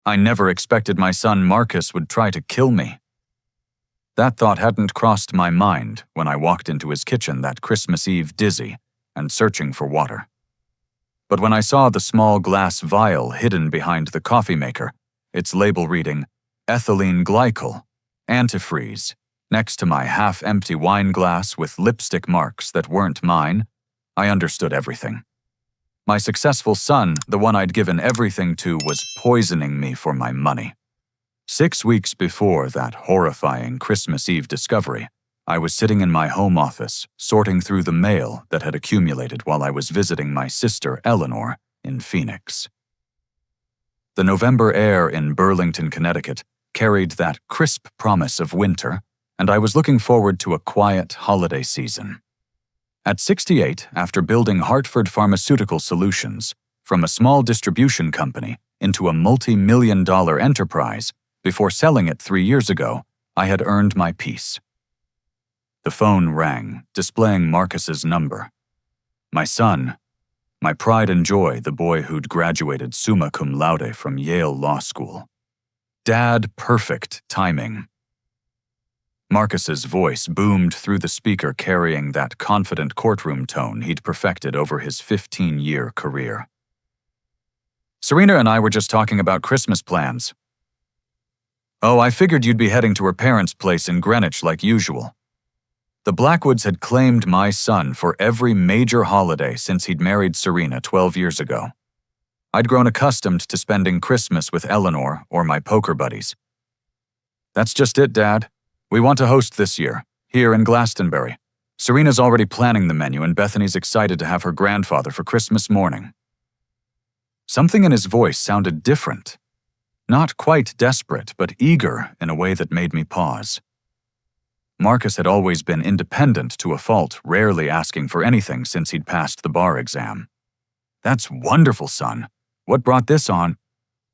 I never expected my son Marcus would try to kill me. That thought hadn't crossed my mind when I walked into his kitchen that Christmas Eve dizzy and searching for water. But when I saw the small glass vial hidden behind the coffee maker, its label reading, ethylene glycol, antifreeze, next to my half-empty wine glass with lipstick marks that weren't mine, I understood everything. My successful son, the one I'd given everything to, was poisoning me for my money. 6 weeks before that horrifying Christmas Eve discovery, I was sitting in my home office, sorting through the mail that had accumulated while I was visiting my sister Eleanor in Phoenix. The November air in Burlington, Connecticut, carried that crisp promise of winter, and I was looking forward to a quiet holiday season. At 68, after building Hartford Pharmaceutical Solutions from a small distribution company into a multi-million-dollar enterprise before selling it 3 years ago, I had earned my peace. The phone rang, displaying Marcus's number. My son, my pride and joy, the boy who'd graduated summa cum laude from Yale Law School. Dad, perfect timing. Marcus's voice boomed through the speaker, carrying that confident courtroom tone he'd perfected over his 15-year career. Serena and I were just talking about Christmas plans. Oh, I figured you'd be heading to her parents' place in Greenwich like usual. The Blackwoods had claimed my son for every major holiday since he'd married Serena 12 years ago. I'd grown accustomed to spending Christmas with Eleanor or my poker buddies. That's just it, Dad. We want to host this year, here in Glastonbury. Serena's already planning the menu and Bethany's excited to have her grandfather for Christmas morning. Something in his voice sounded different. Not quite desperate, but eager in a way that made me pause. Marcus had always been independent to a fault, rarely asking for anything since he'd passed the bar exam. That's wonderful, son. What brought this on?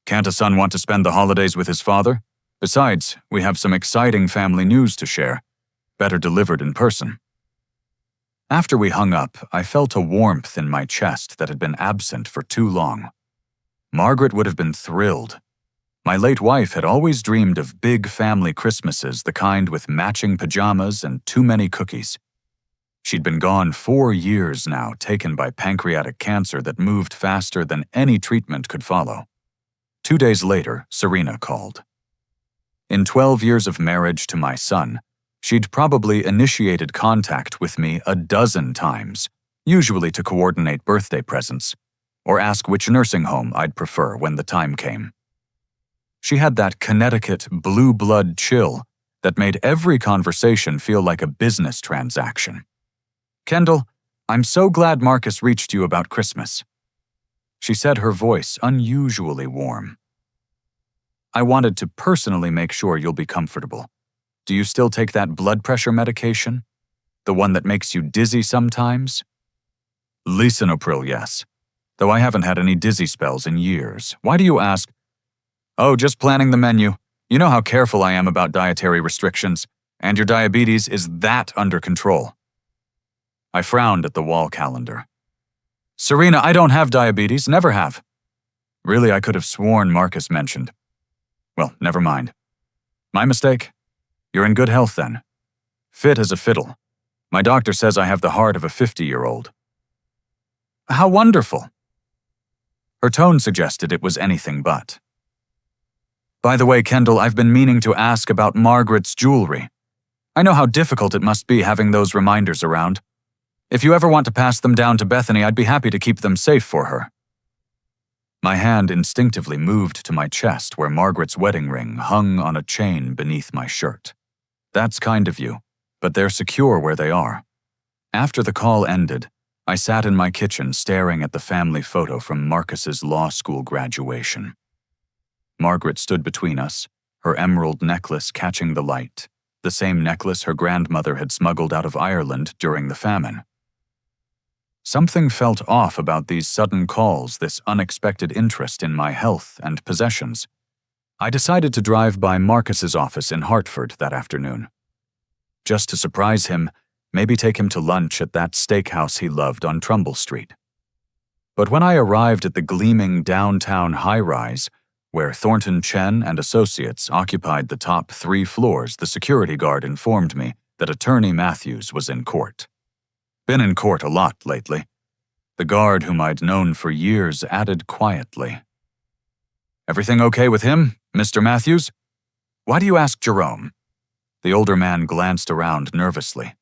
Can't a son want to spend the holidays with his father? Besides, we have some exciting family news to share, better delivered in person. After we hung up, I felt a warmth in my chest that had been absent for too long. Margaret would have been thrilled. My late wife had always dreamed of big family Christmases, the kind with matching pajamas and too many cookies. She'd been gone 4 years now, taken by pancreatic cancer that moved faster than any treatment could follow. 2 days later, Serena called. In 12 years of marriage to my son, she'd probably initiated contact with me a dozen times, usually to coordinate birthday presents, or ask which nursing home I'd prefer when the time came. She had that Connecticut blue blood chill that made every conversation feel like a business transaction. Kendall, I'm so glad Marcus reached you about Christmas. She said, her voice unusually warm. I wanted to personally make sure you'll be comfortable. Do you still take that blood pressure medication? The one that makes you dizzy sometimes? Lisinopril, yes. Though I haven't had any dizzy spells in years. Why do you ask? Oh, just planning the menu. You know how careful I am about dietary restrictions, and your diabetes is that under control. I frowned at the wall calendar. Serena, I don't have diabetes, never have. Really, I could have sworn Marcus mentioned. Well, never mind. My mistake. You're in good health then. Fit as a fiddle. My doctor says I have the heart of a 50-year-old. How wonderful. Her tone suggested it was anything but. By the way, Kendall, I've been meaning to ask about Margaret's jewelry. I know how difficult it must be having those reminders around. If you ever want to pass them down to Bethany, I'd be happy to keep them safe for her. My hand instinctively moved to my chest where Margaret's wedding ring hung on a chain beneath my shirt. That's kind of you, but they're secure where they are. After the call ended, I sat in my kitchen staring at the family photo from Marcus's law school graduation. Margaret stood between us, her emerald necklace catching the light, the same necklace her grandmother had smuggled out of Ireland during the famine. Something felt off about these sudden calls, this unexpected interest in my health and possessions. I decided to drive by Marcus's office in Hartford that afternoon. Just to surprise him, maybe take him to lunch at that steakhouse he loved on Trumbull Street. But when I arrived at the gleaming downtown high-rise, Where Thornton Chen and associates occupied the top 3 floors, the security guard informed me that Attorney Matthews was in court. Been in court a lot lately. The guard, whom I'd known for years, added quietly, "Everything okay with him, Mr. Matthews?" "Why do you ask Jerome?" The older man glanced around nervously.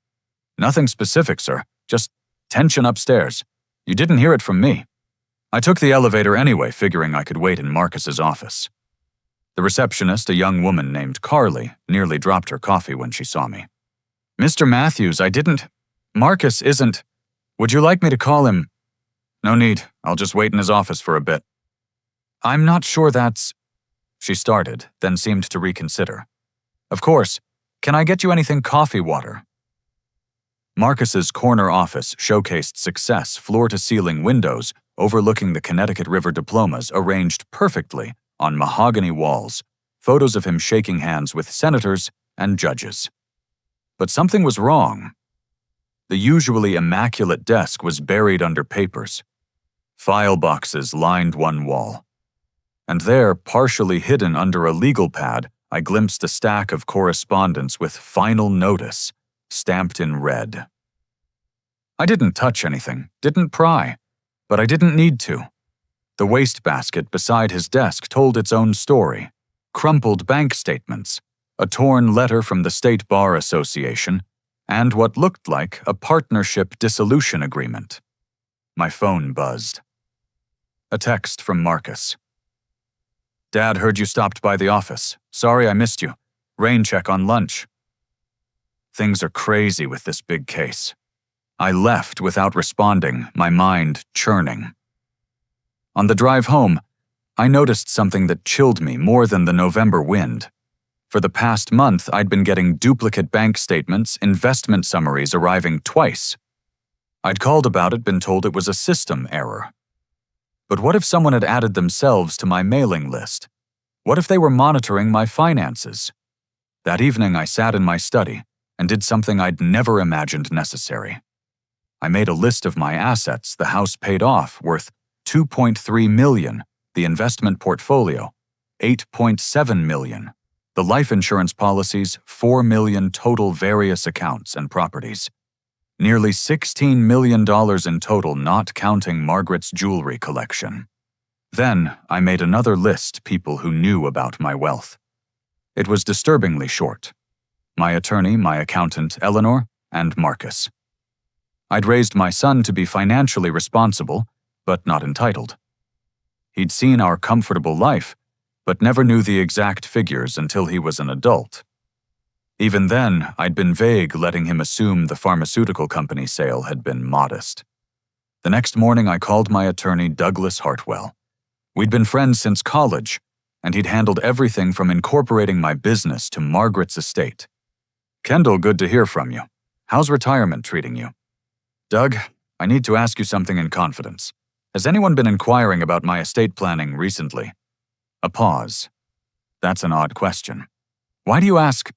"Nothing specific, sir. Just tension upstairs. You didn't hear it from me. I took the elevator anyway, figuring I could wait in Marcus's office." The receptionist, a young woman named Carly, nearly dropped her coffee when she saw me. "Mr. Matthews, I didn't... Marcus isn't... Would you like me to call him?" "No need. I'll just wait in his office for a bit." "I'm not sure that's..." She started, then seemed to reconsider. "Of course. Can I get you anything coffee water?" Marcus's corner office showcased success, floor-to-ceiling windows overlooking the Connecticut River diplomas arranged perfectly on mahogany walls, photos of him shaking hands with senators and judges. But something was wrong. The usually immaculate desk was buried under papers. File boxes lined one wall. And there, partially hidden under a legal pad, I glimpsed a stack of correspondence with "Final Notice" stamped in red. I didn't touch anything, didn't pry, but I didn't need to. The wastebasket beside his desk told its own story. Crumpled bank statements, a torn letter from the State Bar Association, and what looked like a partnership dissolution agreement. My phone buzzed. A text from Marcus. "Dad heard you stopped by the office. Sorry I missed you. Rain check on lunch." Things are crazy with this big case. I left without responding, my mind churning. On the drive home, I noticed something that chilled me more than the November wind. For the past month, I'd been getting duplicate bank statements, investment summaries arriving twice. I'd called about it, been told it was a system error. But what if someone had added themselves to my mailing list? What if they were monitoring my finances? That evening, I sat in my study and did something I'd never imagined necessary. I made a list of my assets, the house paid off, worth $2.3 million, the investment portfolio, $8.7 million, the life insurance policies, $4 million total various accounts and properties. Nearly $16 million in total, not counting Margaret's jewelry collection. Then I made another list, people who knew about my wealth. It was disturbingly short. My attorney, my accountant, Eleanor, and Marcus. I'd raised my son to be financially responsible, but not entitled. He'd seen our comfortable life, but never knew the exact figures until he was an adult. Even then, I'd been vague, letting him assume the pharmaceutical company sale had been modest. The next morning, I called my attorney, Douglas Hartwell. We'd been friends since college, and he'd handled everything from incorporating my business to Margaret's estate. "Kendall, good to hear from you. How's retirement treating you?" "Doug, I need to ask you something in confidence. Has anyone been inquiring about my estate planning recently?" A pause. "That's an odd question. Why do you ask?"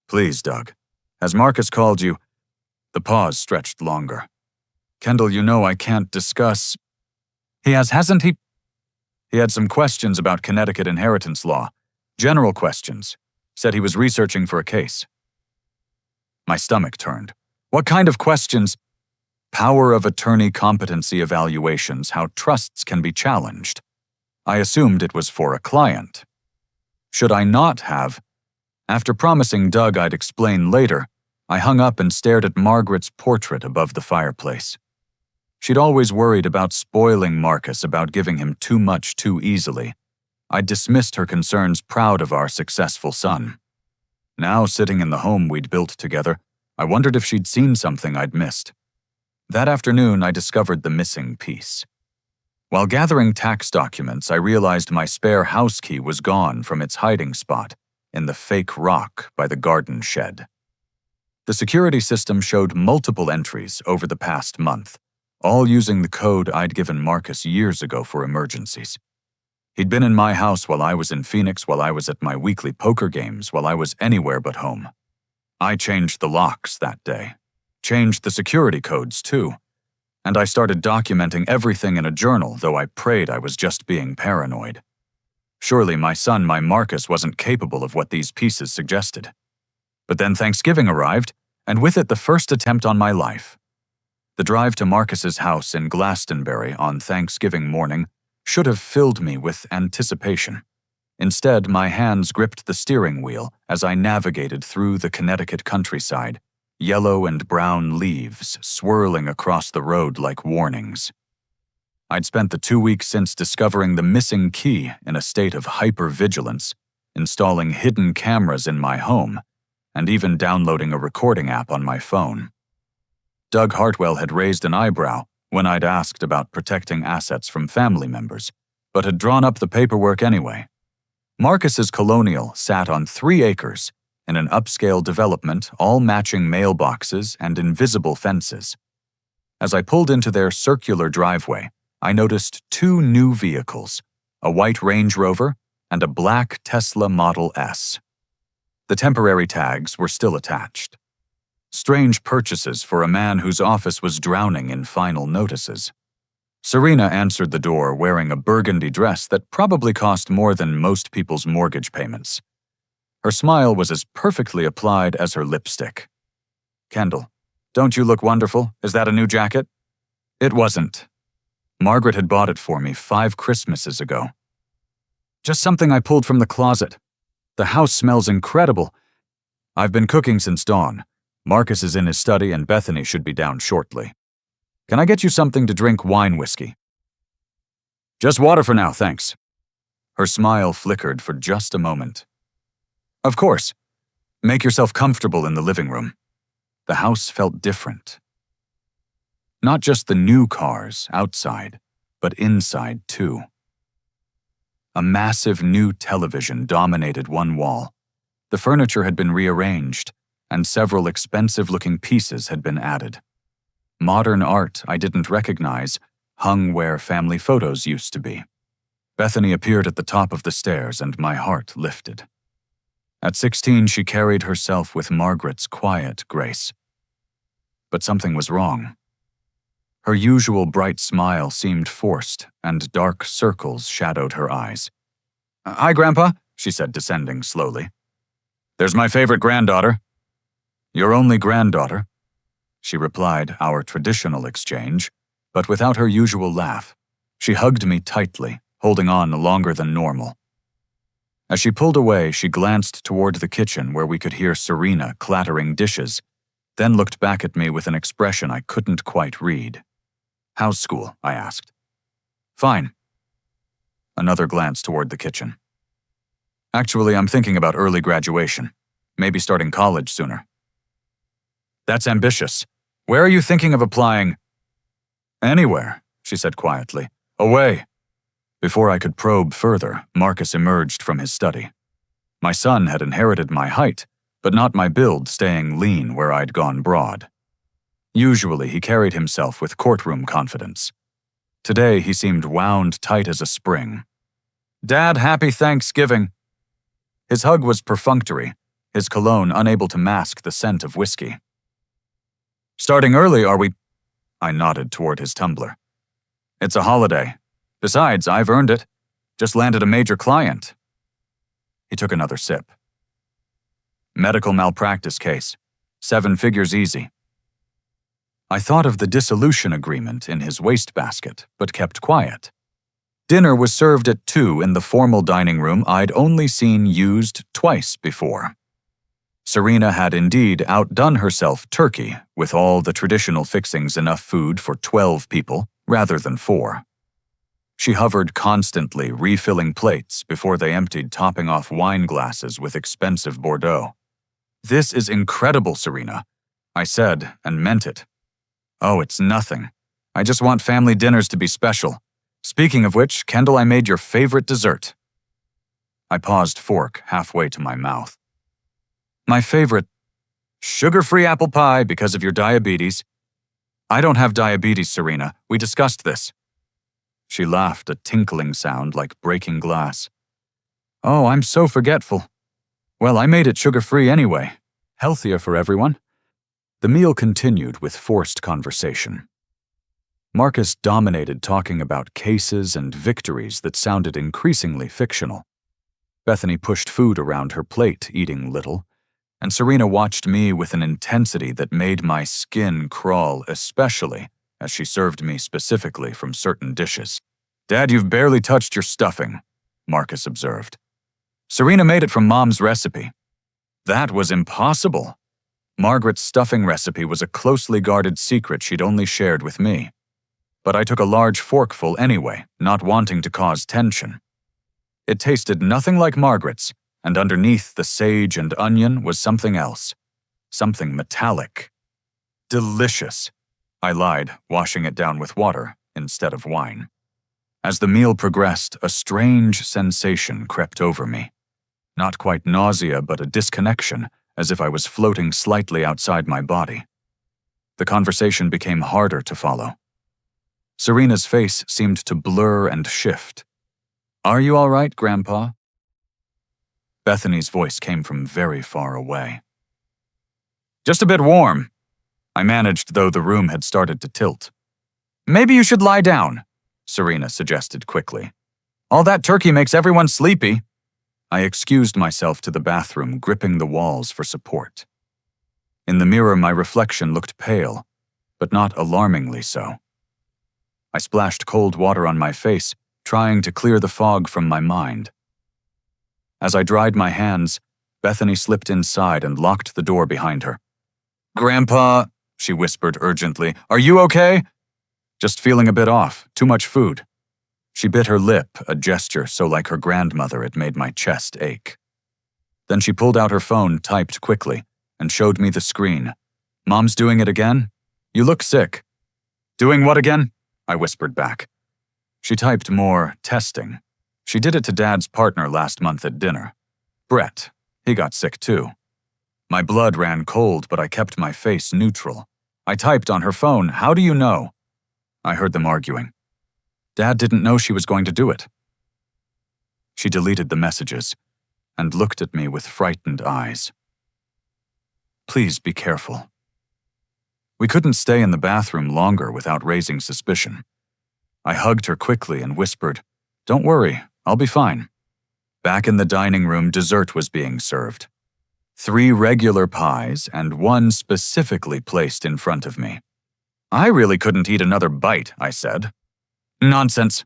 "Please, Doug. Has Marcus called you?" The pause stretched longer. "Kendall, you know I can't discuss..." "He has, hasn't he?" "He had some questions about Connecticut inheritance law. General questions. Said he was researching for a case." My stomach turned. "What kind of questions?" "Power of attorney competency evaluations, how trusts can be challenged." I assumed it was for a client. Should I not have? After promising Doug I'd explain later, I hung up and stared at Margaret's portrait above the fireplace. She'd always worried about spoiling Marcus, about giving him too much too easily. I'd dismissed her concerns, proud of our successful son. Now, sitting in the home we'd built together, I wondered if she'd seen something I'd missed. That afternoon, I discovered the missing piece. While gathering tax documents, I realized my spare house key was gone from its hiding spot in the fake rock by the garden shed. The security system showed multiple entries over the past month, all using the code I'd given Marcus years ago for emergencies. He'd been in my house while I was in Phoenix, while I was at my weekly poker games, while I was anywhere but home. I changed the locks that day. Changed the security codes, too. And I started documenting everything in a journal, though I prayed I was just being paranoid. Surely my son, my Marcus, wasn't capable of what these pieces suggested. But then Thanksgiving arrived, and with it the first attempt on my life. The drive to Marcus's house in Glastonbury on Thanksgiving morning should have filled me with anticipation. Instead, my hands gripped the steering wheel as I navigated through the Connecticut countryside, yellow and brown leaves swirling across the road like warnings. I'd spent the 2 weeks since discovering the missing key in a state of hypervigilance, installing hidden cameras in my home, and even downloading a recording app on my phone. Doug Hartwell had raised an eyebrow when I'd asked about protecting assets from family members, but had drawn up the paperwork anyway. Marcus's colonial sat on 3 acres in an upscale development, all matching mailboxes and invisible fences. As I pulled into their circular driveway, I noticed 2 new vehicles, a white Range Rover and a black Tesla Model S. The temporary tags were still attached. Strange purchases for a man whose office was drowning in final notices. Serena answered the door wearing a burgundy dress that probably cost more than most people's mortgage payments. Her smile was as perfectly applied as her lipstick. "Kendall, don't you look wonderful? Is that a new jacket?" It wasn't. Margaret had bought it for me 5 Christmases ago. "Just something I pulled from the closet. The house smells incredible. I've been cooking since dawn. Marcus is in his study and Bethany should be down shortly. Can I get you something to drink? Wine whiskey?" "Just water for now, thanks." Her smile flickered for just a moment. "Of course. Make yourself comfortable in the living room." The house felt different. Not just the new cars outside, but inside too. A massive new television dominated one wall. The furniture had been rearranged, and several expensive-looking pieces had been added. Modern art I didn't recognize hung where family photos used to be. Bethany appeared at the top of the stairs, and my heart lifted. At 16, she carried herself with Margaret's quiet grace. But something was wrong. Her usual bright smile seemed forced, and dark circles shadowed her eyes. "Hi, Grandpa," she said, descending slowly. "There's my favorite granddaughter." "Your only granddaughter," she replied, our traditional exchange, but without her usual laugh. She hugged me tightly, holding on longer than normal. As she pulled away, she glanced toward the kitchen where we could hear Serena clattering dishes, then looked back at me with an expression I couldn't quite read. "How's school?" I asked. "Fine." Another glance toward the kitchen. "Actually, I'm thinking about early graduation, maybe starting college sooner." "That's ambitious. Where are you thinking of applying?" "Anywhere," she said quietly. "Away." Before I could probe further, Marcus emerged from his study. My son had inherited my height, but not my build, staying lean where I'd gone broad. Usually, he carried himself with courtroom confidence. Today, he seemed wound tight as a spring. "Dad, happy Thanksgiving." His hug was perfunctory, his cologne unable to mask the scent of whiskey. "Starting early, are we?" I nodded toward his tumbler. "It's a holiday. Besides, I've earned it. Just landed a major client." He took another sip. "Medical malpractice case. 7 figures easy." I thought of the dissolution agreement in his wastebasket, but kept quiet. Dinner was served at 2 in the formal dining room I'd only seen used twice before. Serena had indeed outdone herself turkey, with all the traditional fixings, enough food for 12 people rather than 4. She hovered constantly, refilling plates before they emptied, topping off wine glasses with expensive Bordeaux. "This is incredible, Serena," I said and meant it. "Oh, it's nothing. I just want family dinners to be special. Speaking of which, Kendall, I made your favorite dessert." I paused, fork halfway to my mouth. "My favorite? Sugar-free apple pie because of your diabetes." "I don't have diabetes, Serena. We discussed this." She laughed, a tinkling sound like breaking glass. "Oh, I'm so forgetful. Well, I made it sugar-free anyway. Healthier for everyone." The meal continued with forced conversation. Marcus dominated talking about cases and victories that sounded increasingly fictional. Bethany pushed food around her plate, eating little, and Serena watched me with an intensity that made my skin crawl, especially as she served me specifically from certain dishes. "Dad, you've barely touched your stuffing," Marcus observed. "Serena made it from Mom's recipe." That was impossible. Margaret's stuffing recipe was a closely guarded secret she'd only shared with me. But I took a large forkful anyway, not wanting to cause tension. It tasted nothing like Margaret's, and underneath the sage and onion was something else. Something metallic. Delicious, I lied, washing it down with water instead of wine. As the meal progressed, a strange sensation crept over me. Not quite nausea, but a disconnection, as if I was floating slightly outside my body. The conversation became harder to follow. Serena's face seemed to blur and shift. "Are you all right, Grandpa?" Bethany's voice came from very far away. "Just a bit warm." I managed, though the room had started to tilt. "Maybe you should lie down," Serena suggested quickly. "All that turkey makes everyone sleepy." I excused myself to the bathroom, gripping the walls for support. In the mirror, my reflection looked pale, but not alarmingly so. I splashed cold water on my face, trying to clear the fog from my mind. As I dried my hands, Bethany slipped inside and locked the door behind her. "Grandpa," she whispered urgently, "are you okay?" "Just feeling a bit off, too much food." She bit her lip, a gesture so like her grandmother it made my chest ache. Then she pulled out her phone, typed quickly, and showed me the screen. "Mom's doing it again? You look sick." "Doing what again?" I whispered back. She typed more, testing. She did it to Dad's partner last month at dinner. Brett. He got sick too. My blood ran cold, but I kept my face neutral. I typed on her phone, "How do you know?" I heard them arguing. Dad didn't know she was going to do it. She deleted the messages and looked at me with frightened eyes. "Please be careful." We couldn't stay in the bathroom longer without raising suspicion. I hugged her quickly and whispered, "Don't worry, I'll be fine." Back in the dining room, dessert was being served. 3 regular pies and 1 specifically placed in front of me. "I really couldn't eat another bite," I said. "Nonsense."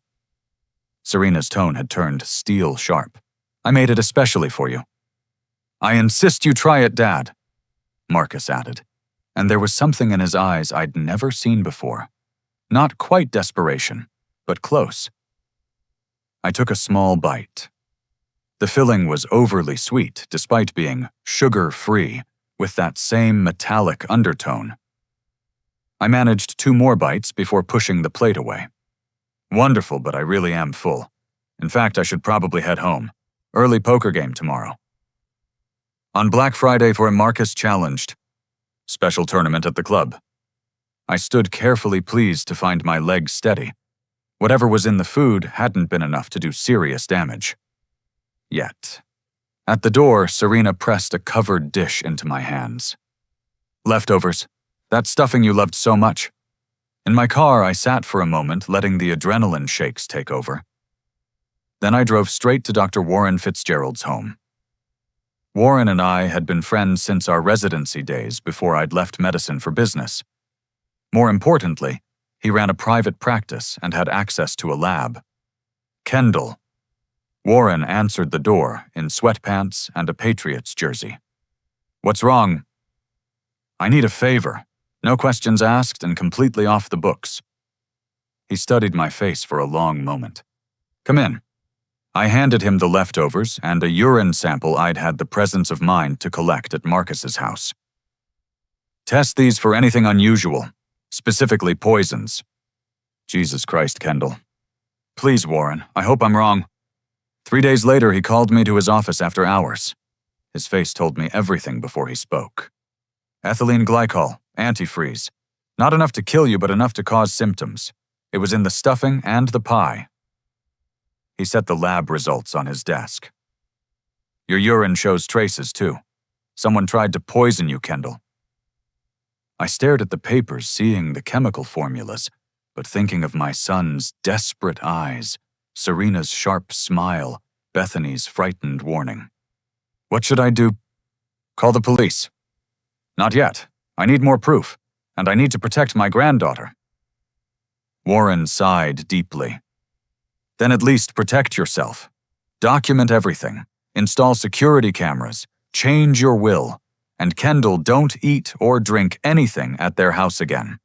Serena's tone had turned steel sharp. "I made it especially for you." "I insist you try it, Dad," Marcus added, and there was something in his eyes I'd never seen before. Not quite desperation, but close. I took a small bite. The filling was overly sweet, despite being sugar-free, with that same metallic undertone. I managed 2 more bites before pushing the plate away. "Wonderful, but I really am full. In fact, I should probably head home. Early poker game tomorrow." On Black Friday for a Marcus challenged. Special tournament at the club. I stood carefully pleased to find my legs steady. Whatever was in the food hadn't been enough to do serious damage. Yet. At the door, Serena pressed a covered dish into my hands. "Leftovers. That stuffing you loved so much." In my car, I sat for a moment, letting the adrenaline shakes take over. Then I drove straight to Dr. Warren Fitzgerald's home. Warren and I had been friends since our residency days before I'd left medicine for business. More importantly, he ran a private practice and had access to a lab. Kendall. Warren answered the door in sweatpants and a Patriots jersey. "What's wrong?" "I need a favor. No questions asked and completely off the books." He studied my face for a long moment. "Come in." I handed him the leftovers and a urine sample I'd had the presence of mind to collect at Marcus's house. "Test these for anything unusual, specifically poisons." Jesus Christ, Kendall. "Please, Warren, I hope I'm wrong." 3 days later, he called me to his office after hours. His face told me everything before he spoke. "Ethylene glycol, antifreeze. Not enough to kill you, but enough to cause symptoms. It was in the stuffing and the pie." He set the lab results on his desk. "Your urine shows traces, too. Someone tried to poison you, Kendall." I stared at the papers, seeing the chemical formulas, but thinking of my son's desperate eyes, Serena's sharp smile, Bethany's frightened warning. What should I do? Call the police. Not yet. I need more proof, and I need to protect my granddaughter. Warren sighed deeply. Then at least protect yourself. Document everything. Install security cameras. Change your will. And Kendall, don't eat or drink anything at their house again.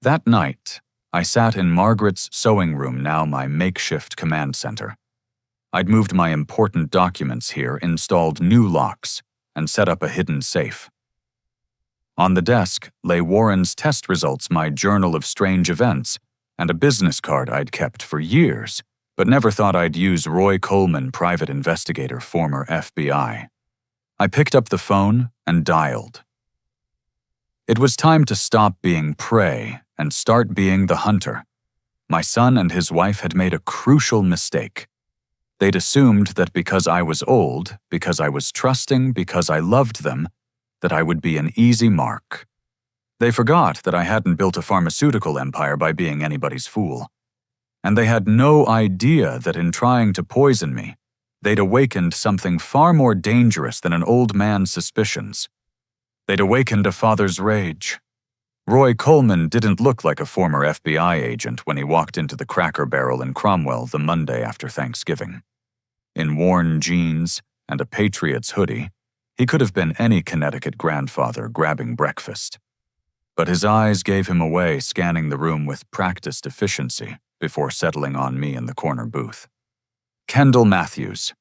That night, I sat in Margaret's sewing room, now my makeshift command center. I'd moved my important documents here, installed new locks, and set up a hidden safe. On the desk lay Warren's test results, my journal of strange events, and a business card I'd kept for years, but never thought I'd use. Roy Coleman, private investigator, former FBI. I picked up the phone and dialed. It was time to stop being prey and start being the hunter. My son and his wife had made a crucial mistake. They'd assumed that because I was old, because I was trusting, because I loved them, that I would be an easy mark. They forgot that I hadn't built a pharmaceutical empire by being anybody's fool. And they had no idea that in trying to poison me, they'd awakened something far more dangerous than an old man's suspicions. They'd awakened a father's rage. Roy Coleman didn't look like a former FBI agent when he walked into the Cracker Barrel in Cromwell the Monday after Thanksgiving. In worn jeans and a Patriots hoodie, he could have been any Connecticut grandfather grabbing breakfast. But his eyes gave him away, scanning the room with practiced efficiency before settling on me in the corner booth. Kendall Matthews.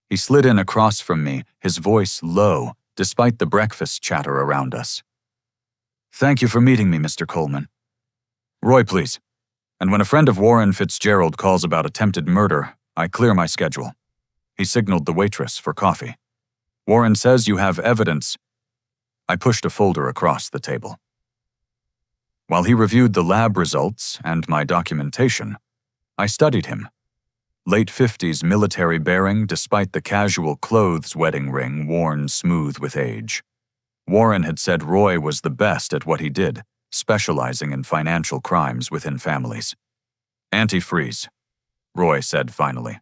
He slid in across from me, his voice low, despite the breakfast chatter around us. Thank you for meeting me, Mr. Coleman. Roy, please. And when a friend of Warren Fitzgerald calls about attempted murder, I clear my schedule. He signaled the waitress for coffee. Warren says you have evidence. I pushed a folder across the table. While he reviewed the lab results and my documentation, I studied him. Late 50s military bearing despite the casual clothes wedding ring worn smooth with age. Warren had said Roy was the best at what he did, specializing in financial crimes within families. Antifreeze, Roy said finally.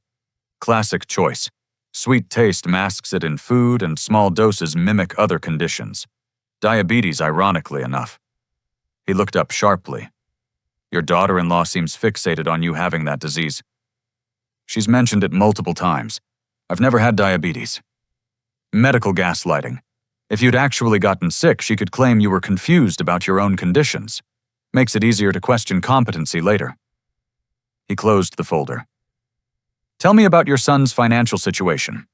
Classic choice. Sweet taste masks it in food and small doses mimic other conditions. Diabetes, ironically enough. He looked up sharply. Your daughter-in-law seems fixated on you having that disease. She's mentioned it multiple times. I've never had diabetes. Medical gaslighting. If you'd actually gotten sick, she could claim you were confused about your own conditions. Makes it easier to question competency later. He closed the folder. Tell me about your son's financial situation.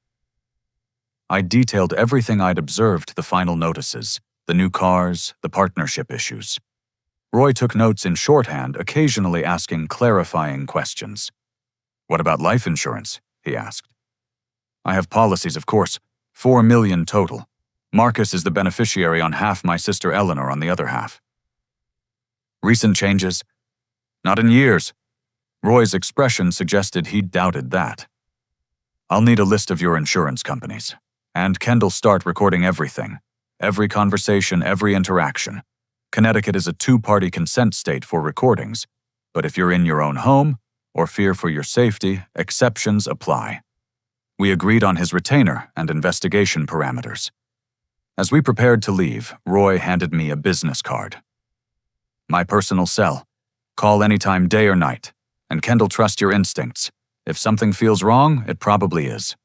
I detailed everything I'd observed, the final notices, the new cars, the partnership issues. Roy took notes in shorthand, occasionally asking clarifying questions. What about life insurance? He asked. I have policies, of course, 4 million total. Marcus is the beneficiary on half, my sister Eleanor on the other half. Recent changes? Not in years. Roy's expression suggested he doubted that. I'll need a list of your insurance companies. And Kendall, start recording everything. Every conversation, every interaction. Connecticut is a 2-party consent state for recordings, but if you're in your own home or fear for your safety, exceptions apply. We agreed on his retainer and investigation parameters. As we prepared to leave, Roy handed me a business card. My personal cell. Call anytime, day or night. And Kendall, trust your instincts. If something feels wrong, it probably is.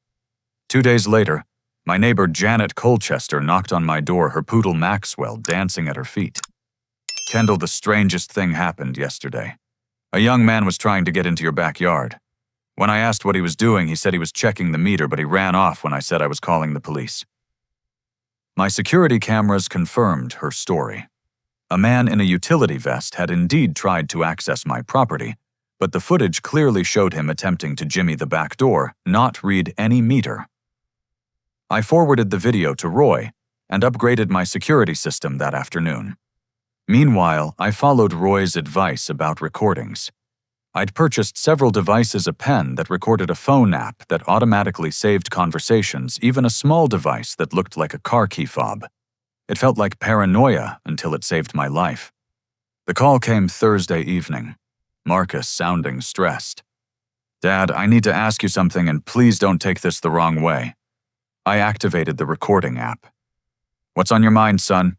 2 days later, my neighbor Janet Colchester knocked on my door, her poodle Maxwell dancing at her feet. Kendall, the strangest thing happened yesterday. A young man was trying to get into your backyard. When I asked what he was doing, he said he was checking the meter, but he ran off when I said I was calling the police. My security cameras confirmed her story. A man in a utility vest had indeed tried to access my property, but the footage clearly showed him attempting to jimmy the back door, not read any meter. I forwarded the video to Roy and upgraded my security system that afternoon. Meanwhile, I followed Roy's advice about recordings. I'd purchased several devices, a pen that recorded a phone app that automatically saved conversations, even a small device that looked like a car key fob. It felt like paranoia until it saved my life. The call came Thursday evening, Marcus sounding stressed. "Dad, I need to ask you something and please don't take this the wrong way." I activated the recording app. "What's on your mind, son?"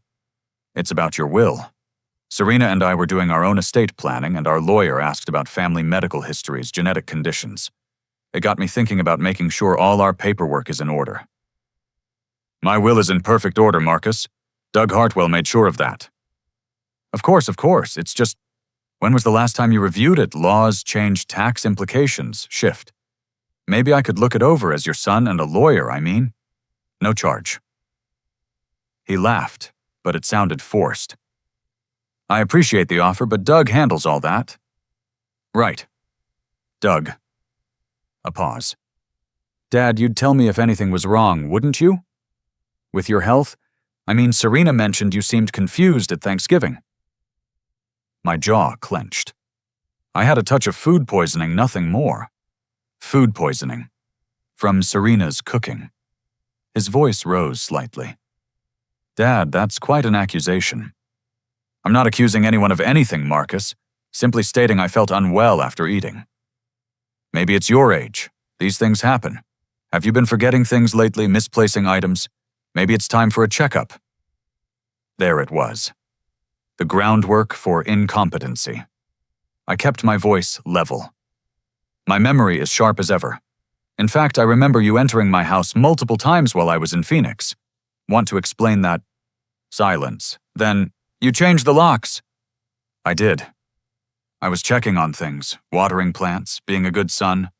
"It's about your will. Serena and I were doing our own estate planning and our lawyer asked about family medical histories, genetic conditions. It got me thinking about making sure all our paperwork is in order." "My will is in perfect order, Marcus. Doug Hartwell made sure of that." Of course. It's just, when was the last time you reviewed it? Laws change, tax implications shift. Maybe I could look it over as your son and a lawyer, I mean. No charge." He laughed, but it sounded forced. "I appreciate the offer, but Doug handles all that." "Right. Doug." A pause. "Dad, you'd tell me if anything was wrong, wouldn't you? With your health? I mean, Serena mentioned you seemed confused at Thanksgiving." My jaw clenched. I had a touch of food poisoning, nothing more. Food poisoning. From Serena's cooking. His voice rose slightly. "Dad, that's quite an accusation." "I'm not accusing anyone of anything, Marcus. Simply stating I felt unwell after eating." "Maybe it's your age. These things happen. Have you been forgetting things lately, misplacing items? Maybe it's time for a checkup." There it was. The groundwork for incompetency. I kept my voice level. "My memory is sharp as ever. In fact, I remember you entering my house multiple times while I was in Phoenix. Want to explain that?" Silence. Then, "You changed the locks." "I did. I was checking on things, watering plants, being a good son."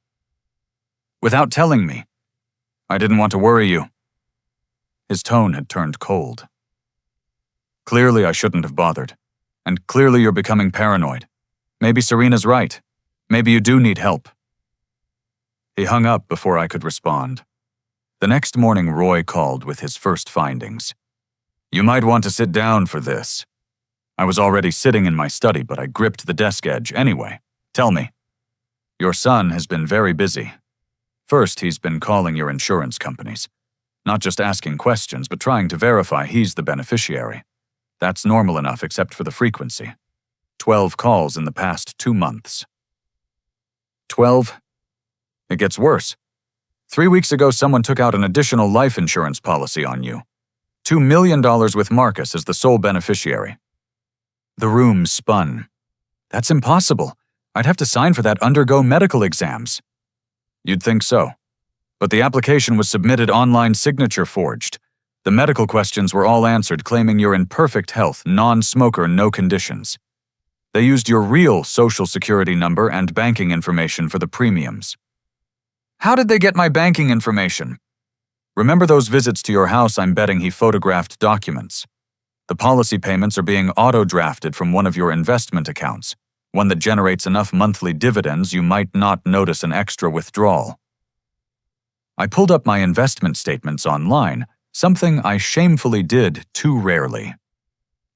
"Without telling me." "I didn't want to worry you." His tone had turned cold. "Clearly I shouldn't have bothered. And clearly you're becoming paranoid. Maybe Serena's right. Maybe you do need help." He hung up before I could respond. The next morning, Roy called with his first findings. "You might want to sit down for this." I was already sitting in my study, but I gripped the desk edge anyway. "Tell me." "Your son has been very busy. First, he's been calling your insurance companies. Not just asking questions, but trying to verify he's the beneficiary. That's normal enough except for the frequency. 12 calls in the past 2 months. 12? It gets worse. 3 weeks ago, someone took out an additional life insurance policy on you. $2 million with Marcus as the sole beneficiary." The room spun. "That's impossible. I'd have to sign for that, undergo medical exams." "You'd think so. But the application was submitted online, signature forged. The medical questions were all answered, claiming you're in perfect health, non-smoker, no conditions. They used your real social security number and banking information for the premiums." "How did they get my banking information?" "Remember those visits to your house? I'm betting he photographed documents. The policy payments are being auto-drafted from one of your investment accounts, one that generates enough monthly dividends you might not notice an extra withdrawal." I pulled up my investment statements online, something I shamefully did too rarely.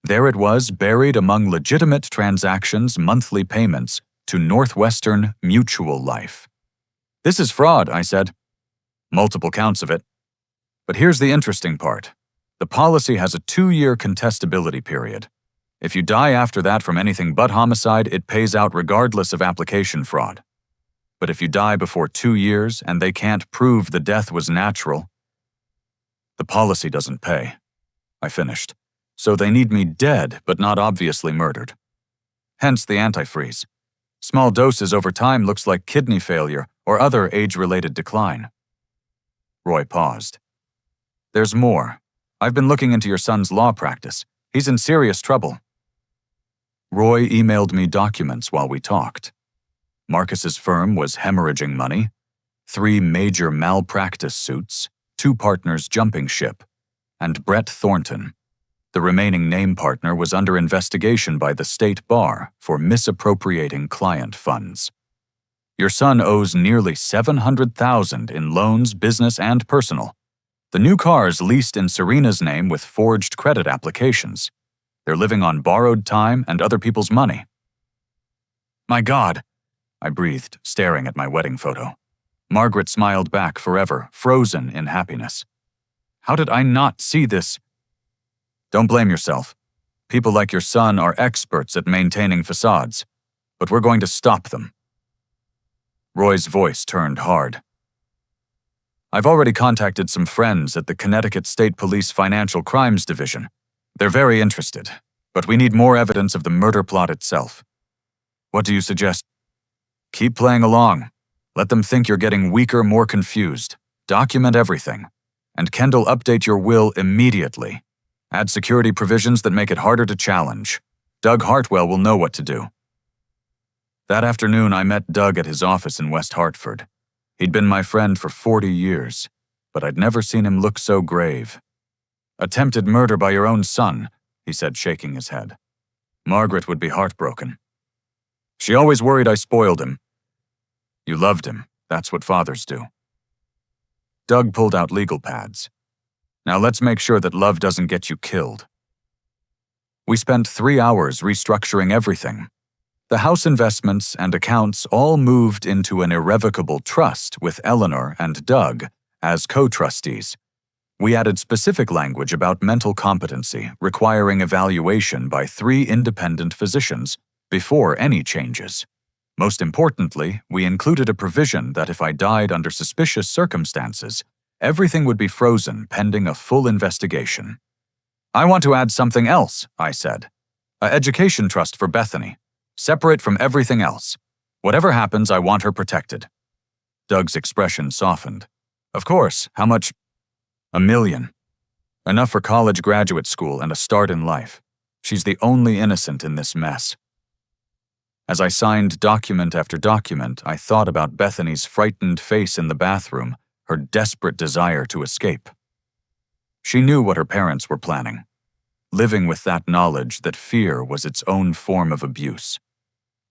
There it was, buried among legitimate transactions, monthly payments to Northwestern Mutual Life. "This is fraud," I said. "Multiple counts of it. But here's the interesting part. The policy has a 2-year contestability period. If you die after that from anything but homicide, it pays out regardless of application fraud. But if you die before 2 years and they can't prove the death was natural, the policy doesn't pay." I finished. "So they need me dead, but not obviously murdered. Hence the antifreeze. Small doses over time looks like kidney failure or other age-related decline." Roy paused. "There's more. I've been looking into your son's law practice. He's in serious trouble." Roy emailed me documents while we talked. Marcus's firm was hemorrhaging money, 3 major malpractice suits, 2 partners jumping ship, and Brett Thornton, the remaining name partner, was under investigation by the state bar for misappropriating client funds. Your son owes nearly $700,000 in loans, business and personal. The new car's leased in Serena's name with forged credit applications. They're living on borrowed time and other people's money." "My God," I breathed, staring at my wedding photo. Margaret smiled back forever, frozen in happiness. How did I not see this? "Don't blame yourself. People like your son are experts at maintaining facades, but we're going to stop them." Roy's voice turned hard. "I've already contacted some friends at the Connecticut State Police Financial Crimes Division. They're very interested, but we need more evidence of the murder plot itself. What do you suggest?" "Keep playing along. Let them think you're getting weaker, more confused. Document everything. And Kendall, update your will immediately. Add security provisions that make it harder to challenge. Doug Hartwell will know what to do." That afternoon, I met Doug at his office in West Hartford. He'd been my friend for 40 years, but I'd never seen him look so grave. "Attempted murder by your own son," he said, shaking his head. "Margaret would be heartbroken. She always worried I spoiled him." "You loved him. That's what fathers do." Doug pulled out legal pads. "Now let's make sure that love doesn't get you killed." We spent 3 hours restructuring everything. The house investments and accounts all moved into an irrevocable trust with Eleanor and Doug as co-trustees. We added specific language about mental competency, requiring evaluation by 3 independent physicians before any changes. Most importantly, we included a provision that if I died under suspicious circumstances, everything would be frozen pending a full investigation. "I want to add something else," I said. "An education trust for Bethany. Separate from everything else. Whatever happens, I want her protected." Doug's expression softened. "Of course, how much?" "$1 million. Enough for college, graduate school, and a start in life. She's the only innocent in this mess." As I signed document after document, I thought about Bethany's frightened face in the bathroom, her desperate desire to escape. She knew what her parents were planning, living with that knowledge that fear was its own form of abuse.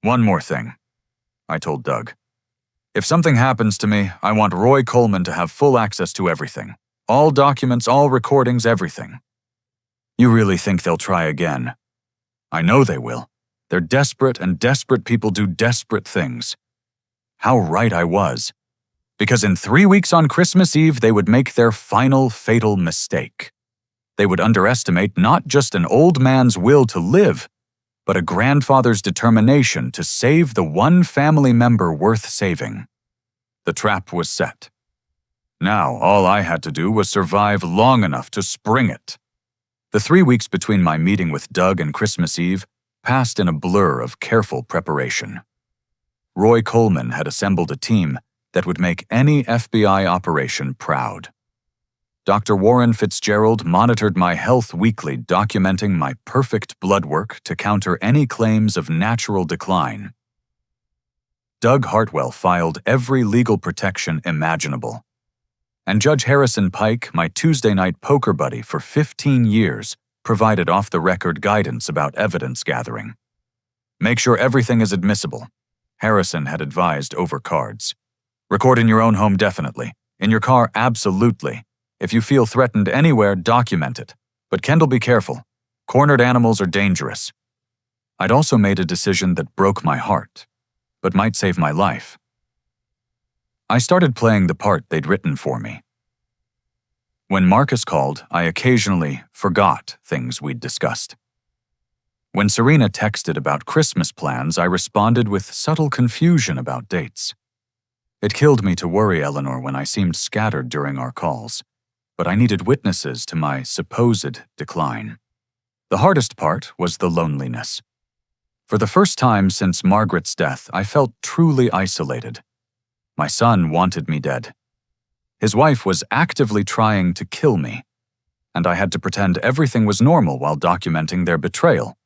"One more thing," I told Doug. "If something happens to me, I want Roy Coleman to have full access to everything. All documents, all recordings, everything." "You really think they'll try again?" "I know they will. They're desperate, and desperate people do desperate things." How right I was. Because in 3 weeks on Christmas Eve, they would make their final fatal mistake. They would underestimate not just an old man's will to live, but a grandfather's determination to save the one family member worth saving. The trap was set. Now, all I had to do was survive long enough to spring it. The 3 weeks between my meeting with Doug and Christmas Eve passed in a blur of careful preparation. Roy Coleman had assembled a team that would make any FBI operation proud. Dr. Warren Fitzgerald monitored my health weekly, documenting my perfect blood work to counter any claims of natural decline. Doug Hartwell filed every legal protection imaginable. And Judge Harrison Pike, my Tuesday night poker buddy for 15 years, provided off-the-record guidance about evidence gathering. "Make sure everything is admissible," Harrison had advised over cards. "Record in your own home definitely. In your car, absolutely. If you feel threatened anywhere, document it. But Kendall, be careful. Cornered animals are dangerous." I'd also made a decision that broke my heart, but might save my life. I started playing the part they'd written for me. When Marcus called, I occasionally forgot things we'd discussed. When Serena texted about Christmas plans, I responded with subtle confusion about dates. It killed me to worry Eleanor when I seemed scattered during our calls, but I needed witnesses to my supposed decline. The hardest part was the loneliness. For the first time since Margaret's death, I felt truly isolated. My son wanted me dead. His wife was actively trying to kill me, and I had to pretend everything was normal while documenting their betrayal.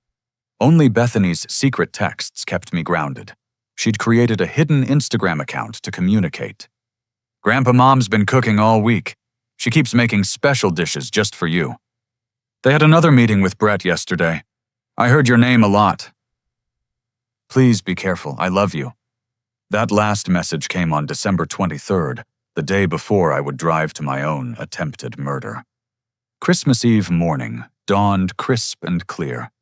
Only Bethany's secret texts kept me grounded. She'd created a hidden Instagram account to communicate. "Grandpa Mom's been cooking all week. She keeps making special dishes just for you. They had another meeting with Brett yesterday. I heard your name a lot. Please be careful, I love you." That last message came on December 23rd, the day before I would drive to my own attempted murder. Christmas Eve morning dawned crisp and clear.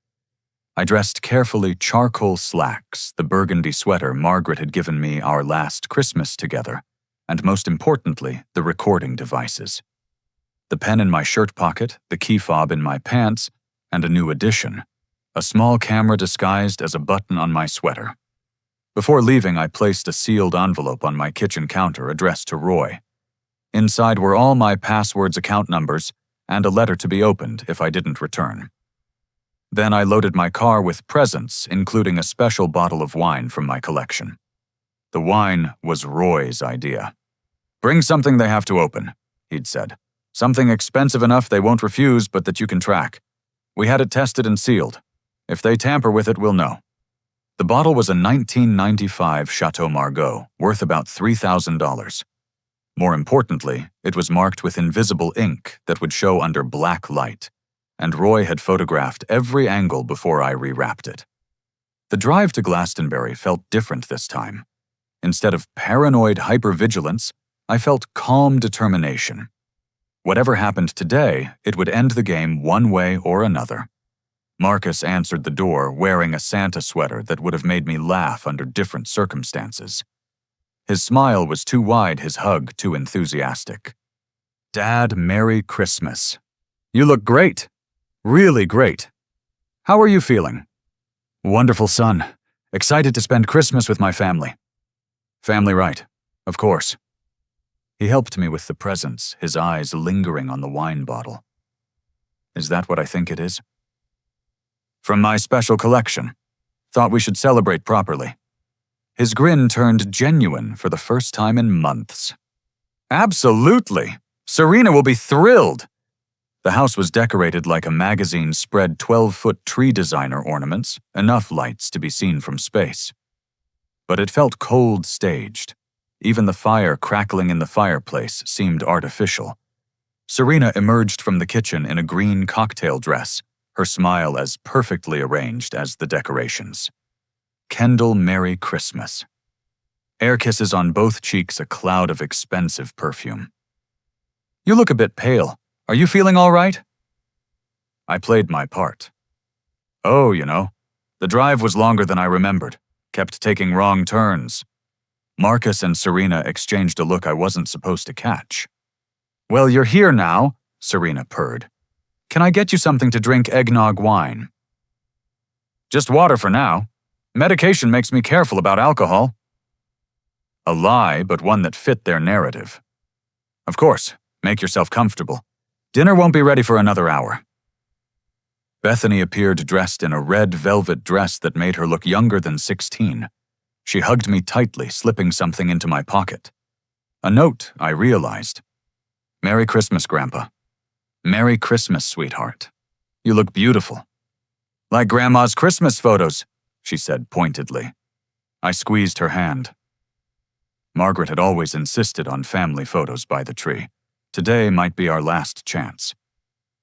I dressed carefully charcoal slacks, the burgundy sweater Margaret had given me our last Christmas together, and most importantly, the recording devices. The pen in my shirt pocket, the key fob in my pants, and a new addition, a small camera disguised as a button on my sweater. Before leaving, I placed a sealed envelope on my kitchen counter addressed to Roy. Inside were all my passwords, account numbers, and a letter to be opened if I didn't return. Then I loaded my car with presents, including a special bottle of wine from my collection. The wine was Roy's idea. "Bring something they have to open," he'd said. "Something expensive enough they won't refuse, but that you can track. We had it tested and sealed. If they tamper with it, we'll know." The bottle was a 1995 Chateau Margaux, worth about $3,000. More importantly, it was marked with invisible ink that would show under black light, and Roy had photographed every angle before I rewrapped it. The drive to Glastonbury felt different this time. Instead of paranoid hypervigilance, I felt calm determination. Whatever happened today, it would end the game one way or another. Marcus answered the door wearing a Santa sweater that would have made me laugh under different circumstances. His smile was too wide, his hug too enthusiastic. "Dad, Merry Christmas. You look great. Really great. How are you feeling?" "Wonderful, son. Excited to spend Christmas with my family." "Family, right. Of course." He helped me with the presents, his eyes lingering on the wine bottle. "Is that what I think it is?" "From my special collection. Thought we should celebrate properly." His grin turned genuine for the first time in months. "Absolutely! Serena will be thrilled!" The house was decorated like a magazine spread 12-foot tree designer ornaments, enough lights to be seen from space. But it felt cold staged. Even the fire crackling in the fireplace seemed artificial. Serena emerged from the kitchen in a green cocktail dress, her smile as perfectly arranged as the decorations. Kendall, Merry Christmas. Air kisses on both cheeks, a cloud of expensive perfume. "You look a bit pale. Are you feeling all right?" I played my part. "Oh, the drive was longer than I remembered. Kept taking wrong turns." Marcus and Serena exchanged a look I wasn't supposed to catch. "Well, you're here now," Serena purred. "Can I get you something to drink, eggnog wine?" "Just water for now. Medication makes me careful about alcohol." A lie, but one that fit their narrative. "Of course, make yourself comfortable. Dinner won't be ready for another hour." Bethany appeared dressed in a red velvet dress that made her look younger than 16. She hugged me tightly, slipping something into my pocket. A note, I realized. "Merry Christmas, Grandpa." "Merry Christmas, sweetheart. You look beautiful." "Like Grandma's Christmas photos," she said pointedly. I squeezed her hand. Margaret had always insisted on family photos by the tree. Today might be our last chance.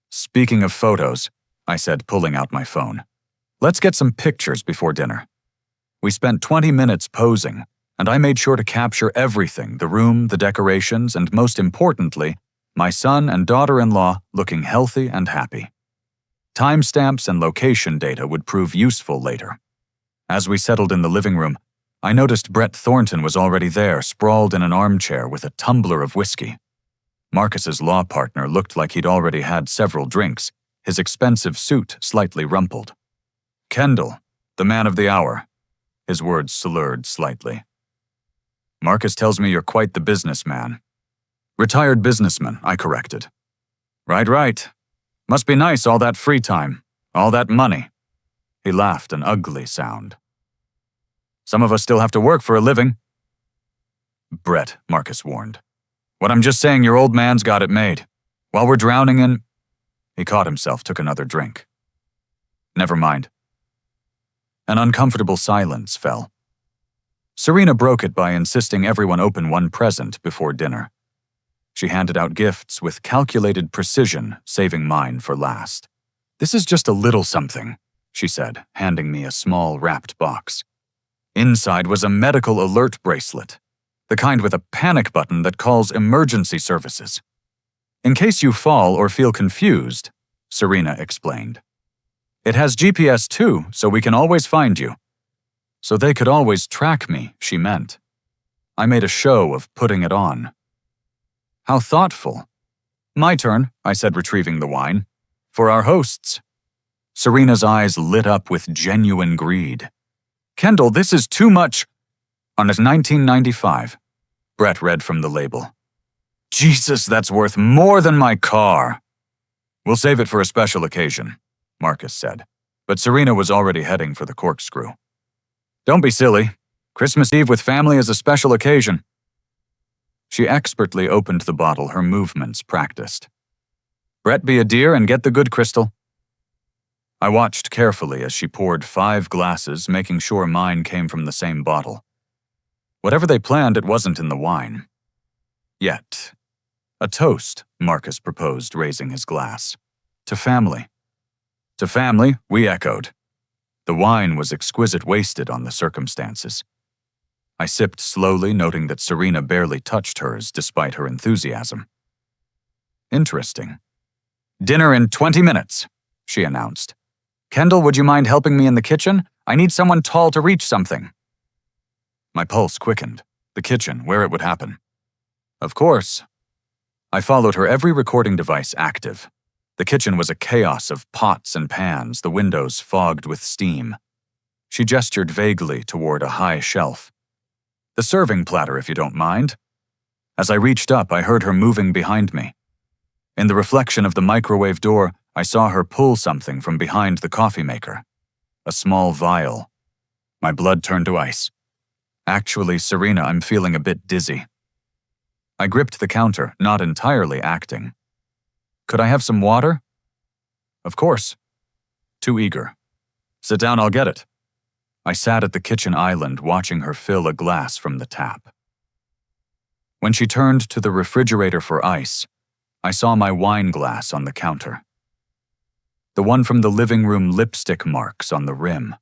"Speaking of photos," I said, pulling out my phone, "let's get some pictures before dinner." We spent 20 minutes posing, and I made sure to capture everything, the room, the decorations, and most importantly, my son and daughter-in-law looking healthy and happy. Timestamps and location data would prove useful later. As we settled in the living room, I noticed Brett Thornton was already there, sprawled in an armchair with a tumbler of whiskey. Marcus's law partner looked like he'd already had several drinks, his expensive suit slightly rumpled. "Kendall, the man of the hour." His words slurred slightly. "Marcus tells me you're quite the businessman." "Retired businessman," I corrected. Right. Must be nice, all that free time, all that money." He laughed, an ugly sound. "Some of us still have to work for a living." "Brett," Marcus warned. "What I'm just saying, your old man's got it made. While we're drowning in—" He caught himself, took another drink. "Never mind." An uncomfortable silence fell. Serena broke it by insisting everyone open one present before dinner. She handed out gifts with calculated precision, saving mine for last. "This is just a little something," she said, handing me a small wrapped box. Inside was a medical alert bracelet, the kind with a panic button that calls emergency services. "In case you fall or feel confused," Serena explained. "It has GPS too, so we can always find you." So they could always track me, she meant. I made a show of putting it on. "How thoughtful." "My turn," I said, retrieving the wine. "For our hosts." Serena's eyes lit up with genuine greed. "Kendall, this is too much." "On a 1995. Brett read from the label. "Jesus, that's worth more than my car." "We'll save it for a special occasion," Marcus said, but Serena was already heading for the corkscrew. "Don't be silly. Christmas Eve with family is a special occasion." She expertly opened the bottle, her movements practiced. "Brett, be a dear and get the good crystal." I watched carefully as she poured 5 glasses, making sure mine came from the same bottle. Whatever they planned, it wasn't in the wine. Yet. "A toast," Marcus proposed, raising his glass. "To family." "To family," we echoed. The wine was exquisite, wasted on the circumstances. I sipped slowly, noting that Serena barely touched hers despite her enthusiasm. "Interesting." "Dinner in 20 minutes, she announced. "Kendall, would you mind helping me in the kitchen? I need someone tall to reach something." My pulse quickened. The kitchen, where it would happen. Of course. I followed her, every recording device active. The kitchen was a chaos of pots and pans, the windows fogged with steam. She gestured vaguely toward a high shelf. "The serving platter, if you don't mind." As I reached up, I heard her moving behind me. In the reflection of the microwave door, I saw her pull something from behind the coffee maker. A small vial. My blood turned to ice. "Actually, Serena, I'm feeling a bit dizzy." I gripped the counter, not entirely acting. "Could I have some water?" "Of course." Too eager. "Sit down, I'll get it." I sat at the kitchen island, watching her fill a glass from the tap. When she turned to the refrigerator for ice, I saw my wine glass on the counter. The one from the living room, lipstick marks on the rim.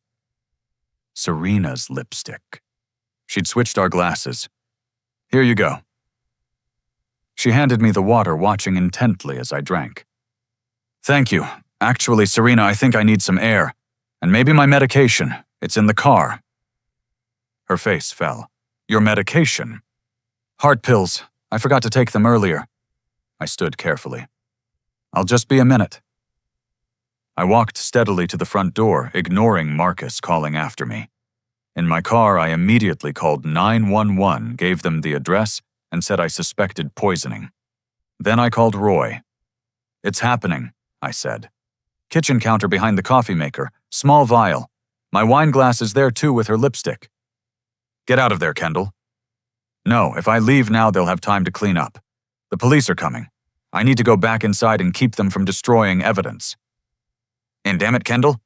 Serena's lipstick. She'd switched our glasses. "Here you go." She handed me the water, watching intently as I drank. "Thank you. Actually, Serena, I think I need some air. And maybe my medication. It's in the car." Her face fell. "Your medication?" "Heart pills. I forgot to take them earlier." I stood carefully. "I'll just be a minute." I walked steadily to the front door, ignoring Marcus calling after me. In my car, I immediately called 911, gave them the address, and said I suspected poisoning. Then I called Roy. "It's happening," I said. "Kitchen counter behind the coffee maker, small vial. My wine glass is there too with her lipstick." "Get out of there, Kendall." "No, if I leave now, they'll have time to clean up. The police are coming. I need to go back inside and keep them from destroying evidence." "And damn it, Kendall."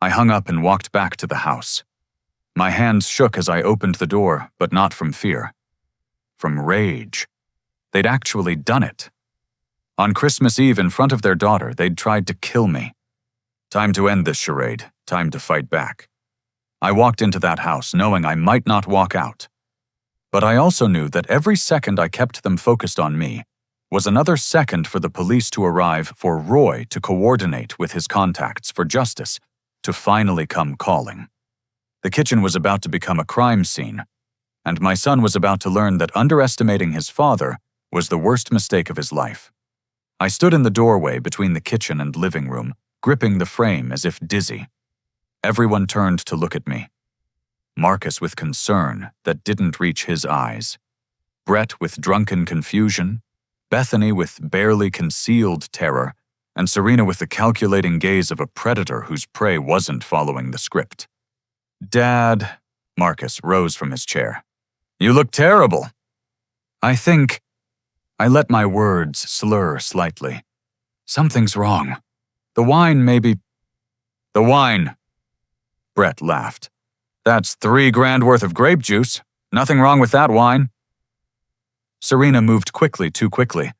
I hung up and walked back to the house. My hands shook as I opened the door, but not from fear. From rage. They'd actually done it. On Christmas Eve, in front of their daughter, they'd tried to kill me. Time to end this charade, time to fight back. I walked into that house knowing I might not walk out. But I also knew that every second I kept them focused on me was another second for the police to arrive, for Roy to coordinate with his contacts, for justice to finally come calling. The kitchen was about to become a crime scene, and my son was about to learn that underestimating his father was the worst mistake of his life. I stood in the doorway between the kitchen and living room, gripping the frame as if dizzy. Everyone turned to look at me. Marcus with concern that didn't reach his eyes. Brett with drunken confusion, Bethany with barely concealed terror, and Serena with the calculating gaze of a predator whose prey wasn't following the script. "Dad," Marcus rose from his chair. "You look terrible." I let my words slur slightly. "Something's wrong. The wine maybe—" "The wine," Brett laughed. "That's $3,000 worth of grape juice. Nothing wrong with that wine." Serena moved quickly, too quickly.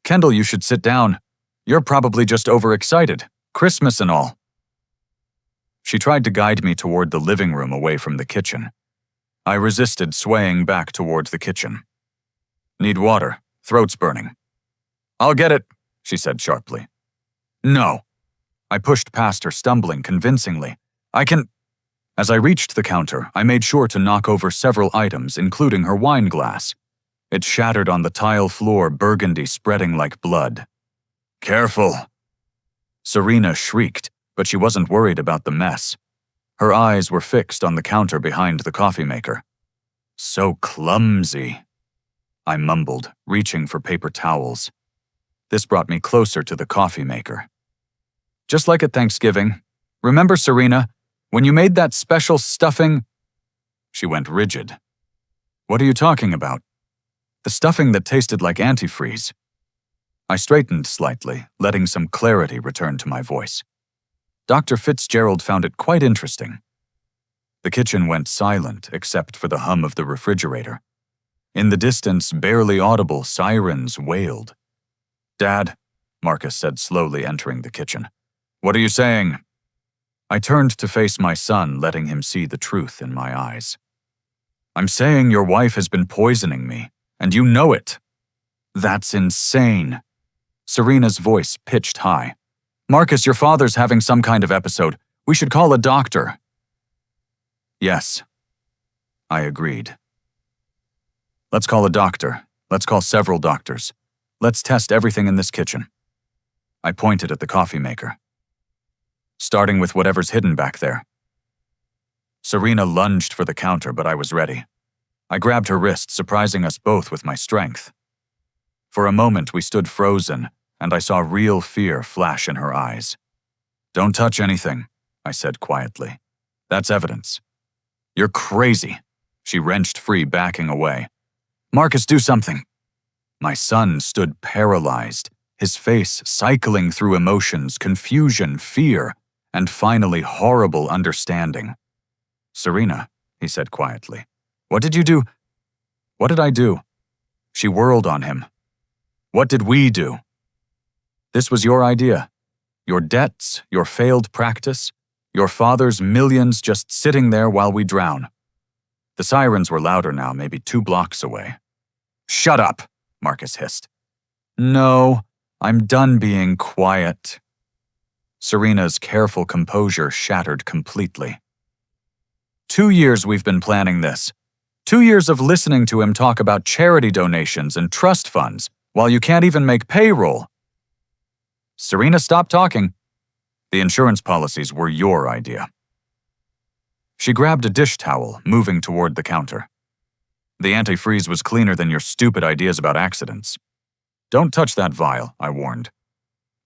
"Kendall, you should sit down. You're probably just overexcited. Christmas and all." She tried to guide me toward the living room away from the kitchen. I resisted, swaying back toward the kitchen. "Need water. Throat's burning." "I'll get it," she said sharply. "No." I pushed past her, stumbling convincingly. "I can—" As I reached the counter, I made sure to knock over several items, including her wine glass. It shattered on the tile floor, burgundy spreading like blood. "Careful!" Serena shrieked. But she wasn't worried about the mess. Her eyes were fixed on the counter behind the coffee maker. So clumsy, I mumbled, reaching for paper towels. This brought me closer to the coffee maker. Just like at Thanksgiving, remember, Serena, when you made that special stuffing? She went rigid. What are you talking about? The stuffing that tasted like antifreeze. I straightened slightly, letting some clarity return to my voice. Dr. Fitzgerald found it quite interesting. The kitchen went silent except for the hum of the refrigerator. In the distance, barely audible sirens wailed. "Dad," Marcus said slowly, entering the kitchen. "What are you saying?" I turned to face my son, letting him see the truth in my eyes. "I'm saying your wife has been poisoning me, and you know it." "That's insane." Serena's voice pitched high. "Marcus, your father's having some kind of episode. We should call a doctor." "Yes," I agreed. "Let's call a doctor. Let's call several doctors. Let's test everything in this kitchen." I pointed at the coffee maker. "Starting with whatever's hidden back there." Serena lunged for the counter, but I was ready. I grabbed her wrist, surprising us both with my strength. For a moment, we stood frozen, and I saw real fear flash in her eyes. "Don't touch anything," I said quietly. "That's evidence." "You're crazy." She wrenched free, backing away. "Marcus, do something." My son stood paralyzed, his face cycling through emotions, confusion, fear, and finally horrible understanding. "Serena," he said quietly, "what did you do?" "What did I do?" She whirled on him. "What did we do?" "This was your idea. Your debts, your failed practice, your father's millions just sitting there while we drown." The sirens were louder now, maybe 2 blocks away. "Shut up," Marcus hissed. "No, I'm done being quiet." Serena's careful composure shattered completely. 2 years we've been planning this. 2 years of listening to him talk about charity donations and trust funds, while you can't even make payroll. "Serena, stop talking. The insurance policies were your idea." She grabbed a dish towel, moving toward the counter. "The antifreeze was cleaner than your stupid ideas about accidents." "Don't touch that vial," I warned.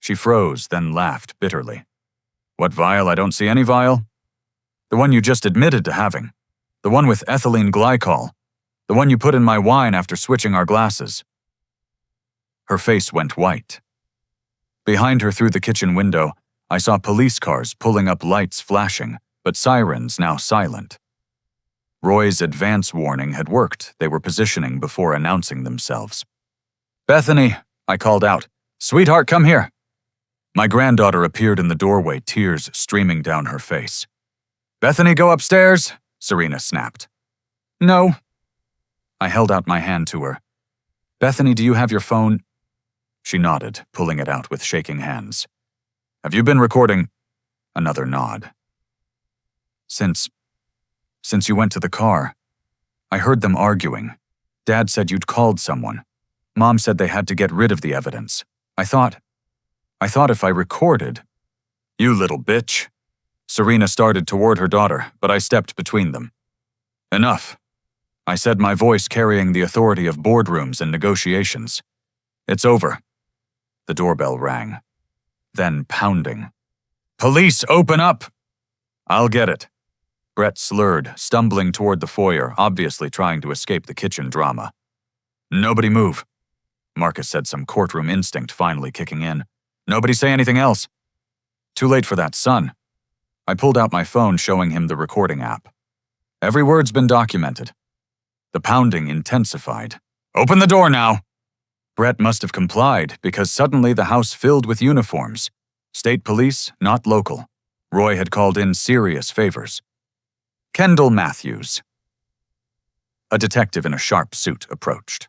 She froze, then laughed bitterly. "What vial? I don't see any vial." "The one you just admitted to having. The one with ethylene glycol. The one you put in my wine after switching our glasses." Her face went white. Behind her through the kitchen window, I saw police cars pulling up, lights flashing, but sirens now silent. Roy's advance warning had worked. They were positioning before announcing themselves. "Bethany," I called out. "Sweetheart, come here." My granddaughter appeared in the doorway, tears streaming down her face. "Bethany, go upstairs," Serena snapped. "No." I held out my hand to her. "Bethany, do you have your phone?" She nodded, pulling it out with shaking hands. "Have you been recording?" Another nod. Since you went to the car, I heard them arguing. Dad said you'd called someone. Mom said they had to get rid of the evidence. I thought if I recorded..." "You little bitch." Serena started toward her daughter, but I stepped between them. "Enough," I said, my voice carrying the authority of boardrooms and negotiations. "It's over." The doorbell rang. Then pounding. "Police, open up!" "I'll get it." Brett slurred, stumbling toward the foyer, obviously trying to escape the kitchen drama. "Nobody move." Marcus said, some courtroom instinct finally kicking in. "Nobody say anything else." Too late for that, son. I pulled out my phone, showing him the recording app. Every word's been documented. The pounding intensified. "Open the door now!" Brett must have complied, because suddenly the house filled with uniforms. State police, not local. Roy had called in serious favors. Kendall Matthews. A detective in a sharp suit approached.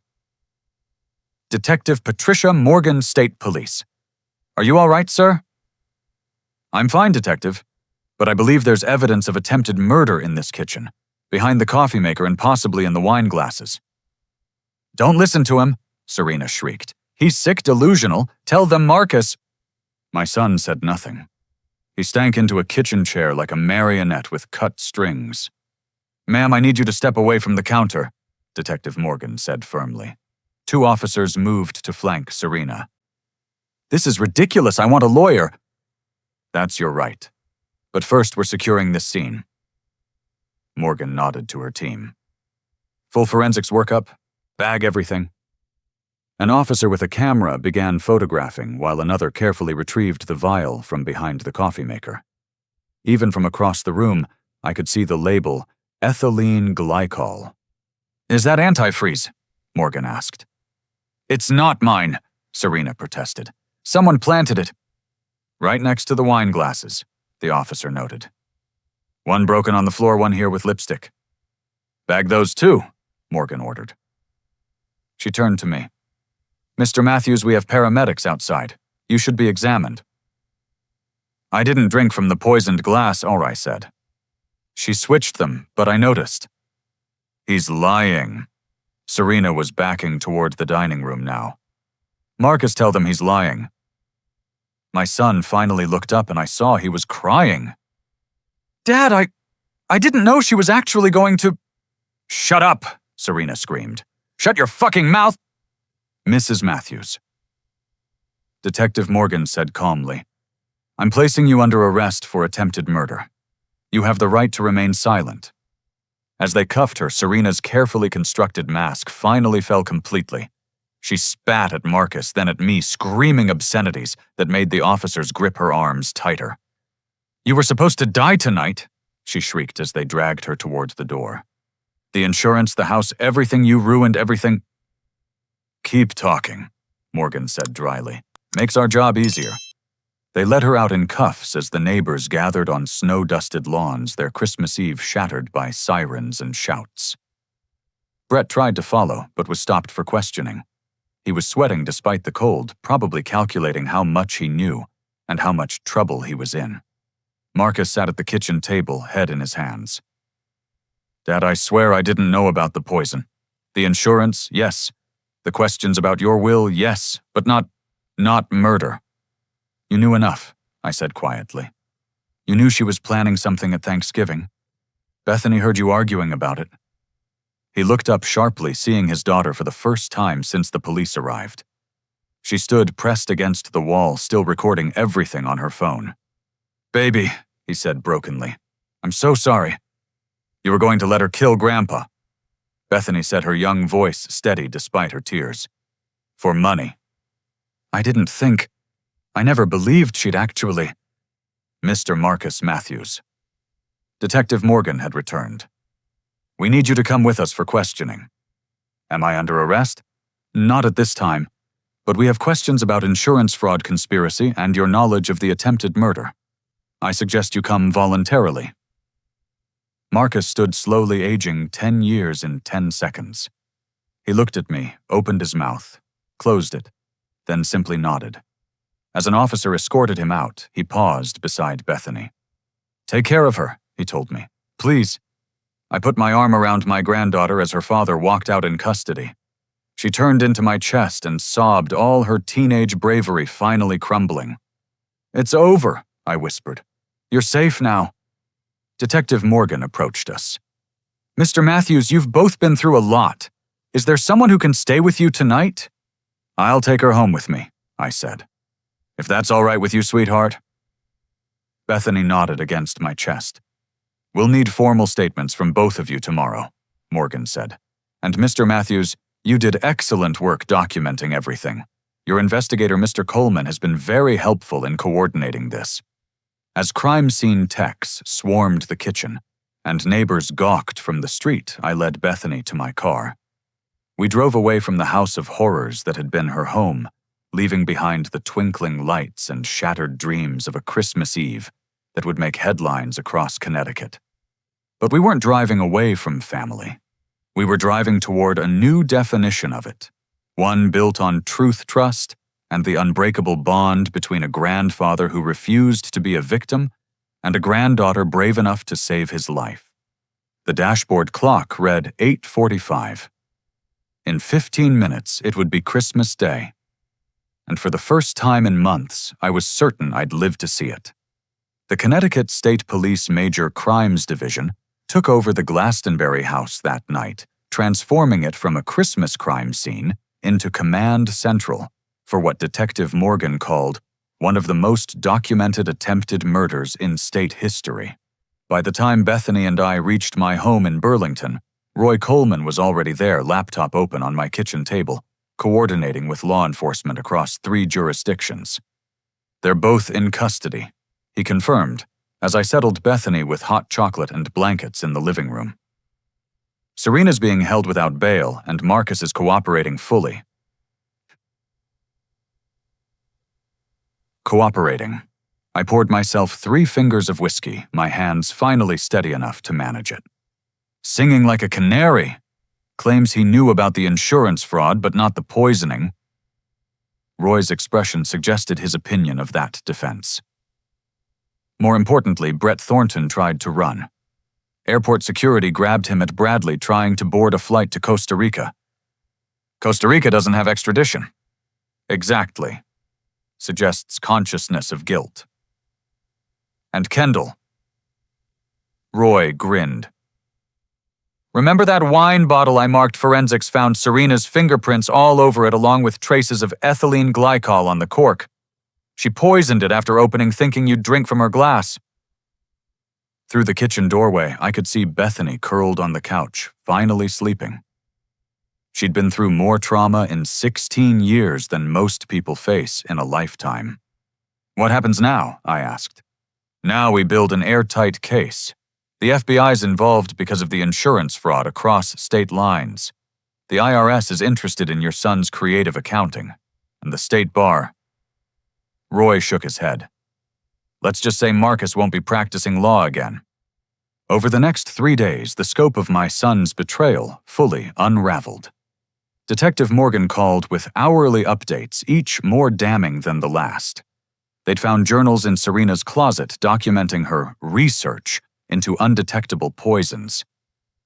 "Detective Patricia Morgan, State Police. Are you all right, sir?" "I'm fine, Detective, but I believe there's evidence of attempted murder in this kitchen, behind the coffee maker and possibly in the wine glasses." "Don't listen to him," Serena shrieked. "He's sick, delusional. Tell them Marcus..." My son said nothing. He stank into a kitchen chair like a marionette with cut strings. "Ma'am, I need you to step away from the counter," Detective Morgan said firmly. 2 officers moved to flank Serena. "This is ridiculous. I want a lawyer." "That's your right. But first, we're securing this scene." Morgan nodded to her team. "Full forensics workup? Bag everything." An officer with a camera began photographing while another carefully retrieved the vial from behind the coffee maker. Even from across the room, I could see the label, ethylene glycol. "Is that antifreeze?" Morgan asked. "It's not mine," Serena protested. "Someone planted it." "Right next to the wine glasses," the officer noted. "One broken on the floor, one here with lipstick." "Bag those too," Morgan ordered. She turned to me. "Mr. Matthews, we have paramedics outside. You should be examined." "I didn't drink from the poisoned glass," I said. "She switched them, but I noticed." "He's lying." Serena was backing toward the dining room now. "Marcus, tell them he's lying." My son finally looked up and I saw he was crying. "Dad, I didn't know she was actually going to—" "Shut up," Serena screamed. "Shut your fucking mouth!" "Mrs. Matthews." Detective Morgan said calmly, "I'm placing you under arrest for attempted murder. You have the right to remain silent." As they cuffed her, Serena's carefully constructed mask finally fell completely. She spat at Marcus, then at me, screaming obscenities that made the officers grip her arms tighter. "You were supposed to die tonight," she shrieked as they dragged her towards the door. "The insurance, the house, everything, you ruined everything." "Keep talking," Morgan said dryly. "Makes our job easier." They led her out in cuffs as the neighbors gathered on snow-dusted lawns, their Christmas Eve shattered by sirens and shouts. Brett tried to follow, but was stopped for questioning. He was sweating despite the cold, probably calculating how much he knew and how much trouble he was in. Marcus sat at the kitchen table, head in his hands. "Dad, I swear I didn't know about the poison. The insurance, yes. The questions about your will, yes, but not murder." "You knew enough," I said quietly. "You knew she was planning something at Thanksgiving. Bethany heard you arguing about it." He looked up sharply, seeing his daughter for the first time since the police arrived. She stood pressed against the wall, still recording everything on her phone. "Baby," he said brokenly, "I'm so sorry. You were going to let her kill Grandpa." Bethany said, her young voice steady despite her tears. "For money." I never believed she'd actually—" "Mr. Marcus Matthews." Detective Morgan had returned. "We need you to come with us for questioning." "Am I under arrest?" "Not at this time, but we have questions about insurance fraud conspiracy and your knowledge of the attempted murder. I suggest you come voluntarily." Marcus stood slowly aging 10 years in 10 seconds. He looked at me, opened his mouth, closed it, then simply nodded. As an officer escorted him out, he paused beside Bethany. "Take care of her," he told me. "Please." I put my arm around my granddaughter as her father walked out in custody. She turned into my chest and sobbed, all her teenage bravery finally crumbling. "It's over," I whispered. "You're safe now." Detective Morgan approached us. "Mr. Matthews, you've both been through a lot. Is there someone who can stay with you tonight?" "I'll take her home with me," I said. "If that's all right with you, sweetheart." Bethany nodded against my chest. "We'll need formal statements from both of you tomorrow," Morgan said. "And Mr. Matthews, you did excellent work documenting everything. Your investigator, Mr. Coleman, has been very helpful in coordinating this." As crime scene techs swarmed the kitchen and neighbors gawked from the street, I led Bethany to my car. We drove away from the house of horrors that had been her home, leaving behind the twinkling lights and shattered dreams of a Christmas Eve that would make headlines across Connecticut. But we weren't driving away from family. We were driving toward a new definition of it, one built on truth, trust, and the unbreakable bond between a grandfather who refused to be a victim and a granddaughter brave enough to save his life. The dashboard clock read 8:45. In 15 minutes, it would be Christmas Day. And for the first time in months, I was certain I'd live to see it. The Connecticut State Police Major Crimes Division took over the Glastonbury house that night, transforming it from a Christmas crime scene into Command Central for what Detective Morgan called one of the most documented attempted murders in state history. By the time Bethany and I reached my home in Burlington, Roy Coleman was already there, laptop open on my kitchen table, coordinating with law enforcement across 3 jurisdictions. "They're both in custody," he confirmed, as I settled Bethany with hot chocolate and blankets in the living room. "Serena's being held without bail, and Marcus is cooperating fully." Cooperating. I poured myself 3 fingers of whiskey, my hands finally steady enough to manage it. "Singing like a canary. Claims he knew about the insurance fraud but not the poisoning." Roy's expression suggested his opinion of that defense. More importantly, Brett Thornton tried to run. Airport security grabbed him at Bradley trying to board a flight to Costa Rica. "Costa Rica doesn't have extradition." "Exactly." Suggests consciousness of guilt. "And Kendall." Roy grinned. "Remember that wine bottle I marked forensics found Serena's fingerprints all over it along with traces of ethylene glycol on the cork? She poisoned it after opening thinking you'd drink from her glass." Through the kitchen doorway, I could see Bethany curled on the couch, finally sleeping. She'd been through more trauma in 16 years than most people face in a lifetime. "What happens now?" I asked. "Now we build an airtight case. The FBI's involved because of the insurance fraud across state lines. The IRS is interested in your son's creative accounting, and the state bar." Roy shook his head. "Let's just say Marcus won't be practicing law again." Over the next 3 days, the scope of my son's betrayal fully unraveled. Detective Morgan called with hourly updates, each more damning than the last. They'd found journals in Serena's closet documenting her research into undetectable poisons.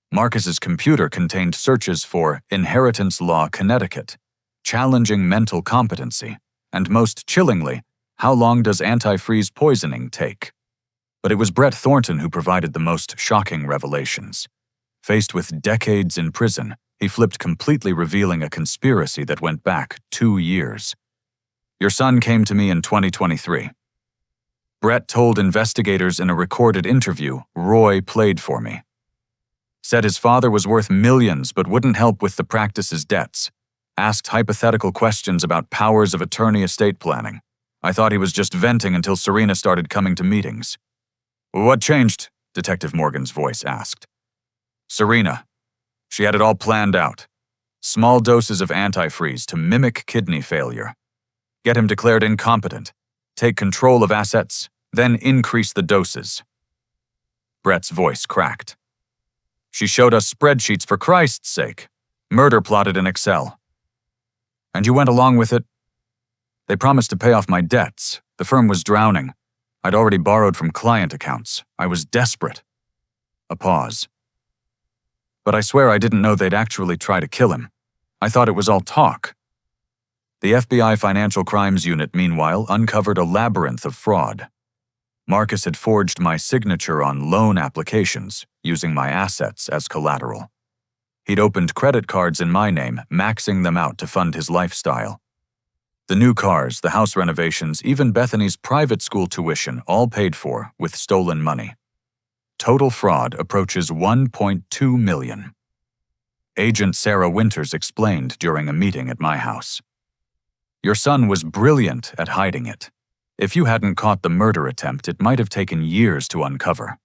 Marcus's computer contained searches for inheritance law Connecticut, challenging mental competency, and most chillingly, how long does antifreeze poisoning take? But it was Brett Thornton who provided the most shocking revelations. Faced with decades in prison, he flipped completely, revealing a conspiracy that went back 2 years. "Your son came to me in 2023. Brett told investigators in a recorded interview Roy played for me. Said his father was worth millions but wouldn't help with the practice's debts. Asked hypothetical questions about powers of attorney estate planning. I thought he was just venting until Serena started coming to meetings." "What changed?" Detective Morgan's voice asked. "Serena. She had it all planned out. Small doses of antifreeze to mimic kidney failure. Get him declared incompetent. Take control of assets, then increase the doses." Brett's voice cracked. "She showed us spreadsheets for Christ's sake. Murder plotted in Excel. And you went along with it?" "They promised to pay off my debts. The firm was drowning. I'd already borrowed from client accounts. I was desperate." A pause. "But I swear I didn't know they'd actually try to kill him. I thought it was all talk." The FBI Financial Crimes Unit, meanwhile, uncovered a labyrinth of fraud. Marcus had forged my signature on loan applications, using my assets as collateral. He'd opened credit cards in my name, maxing them out to fund his lifestyle. The new cars, the house renovations, even Bethany's private school tuition, all paid for with stolen money. Total fraud approaches $1.2 million. Agent Sarah Winters explained during a meeting at my house. "Your son was brilliant at hiding it. If you hadn't caught the murder attempt, it might have taken years to uncover."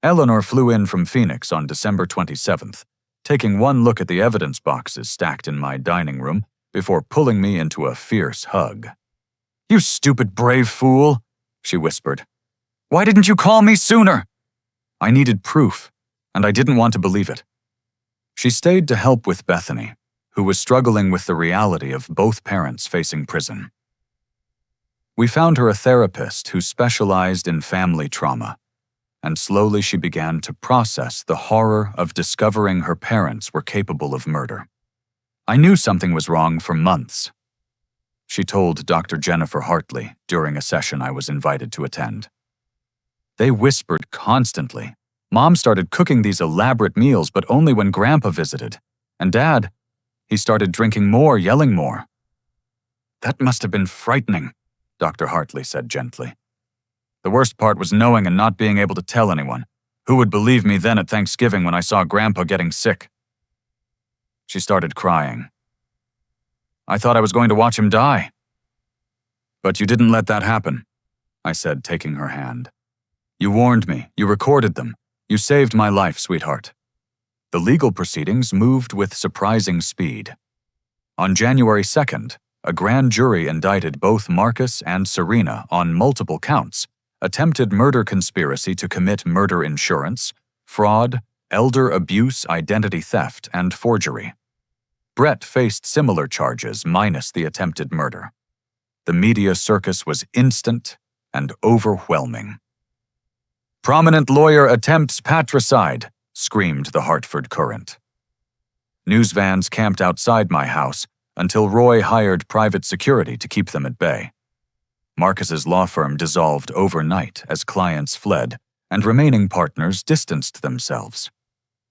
Eleanor flew in from Phoenix on December 27th, taking one look at the evidence boxes stacked in my dining room before pulling me into a fierce hug. "You stupid brave fool," she whispered. "Why didn't you call me sooner?" I needed proof, and I didn't want to believe it. She stayed to help with Bethany, who was struggling with the reality of both parents facing prison. We found her a therapist who specialized in family trauma, and slowly she began to process the horror of discovering her parents were capable of murder. "I knew something was wrong for months," she told Dr. Jennifer Hartley during a session I was invited to attend. They whispered constantly. Mom started cooking these elaborate meals, but only when Grandpa visited. And Dad, he started drinking more, yelling more. That must have been frightening, Dr. Hartley said gently. The worst part was knowing and not being able to tell anyone. Who would believe me then at Thanksgiving when I saw Grandpa getting sick? She started crying. I thought I was going to watch him die. But you didn't let that happen, I said, taking her hand. You warned me, you recorded them. You saved my life, sweetheart. The legal proceedings moved with surprising speed. On January 2nd, a grand jury indicted both Marcus and Serena on multiple counts: attempted murder conspiracy to commit murder insurance, fraud, elder abuse, identity theft, and forgery. Brett faced similar charges minus the attempted murder. The media circus was instant and overwhelming. Prominent lawyer attempts patricide, screamed the Hartford Courant. News vans camped outside my house until Roy hired private security to keep them at bay. Marcus's law firm dissolved overnight as clients fled, and remaining partners distanced themselves.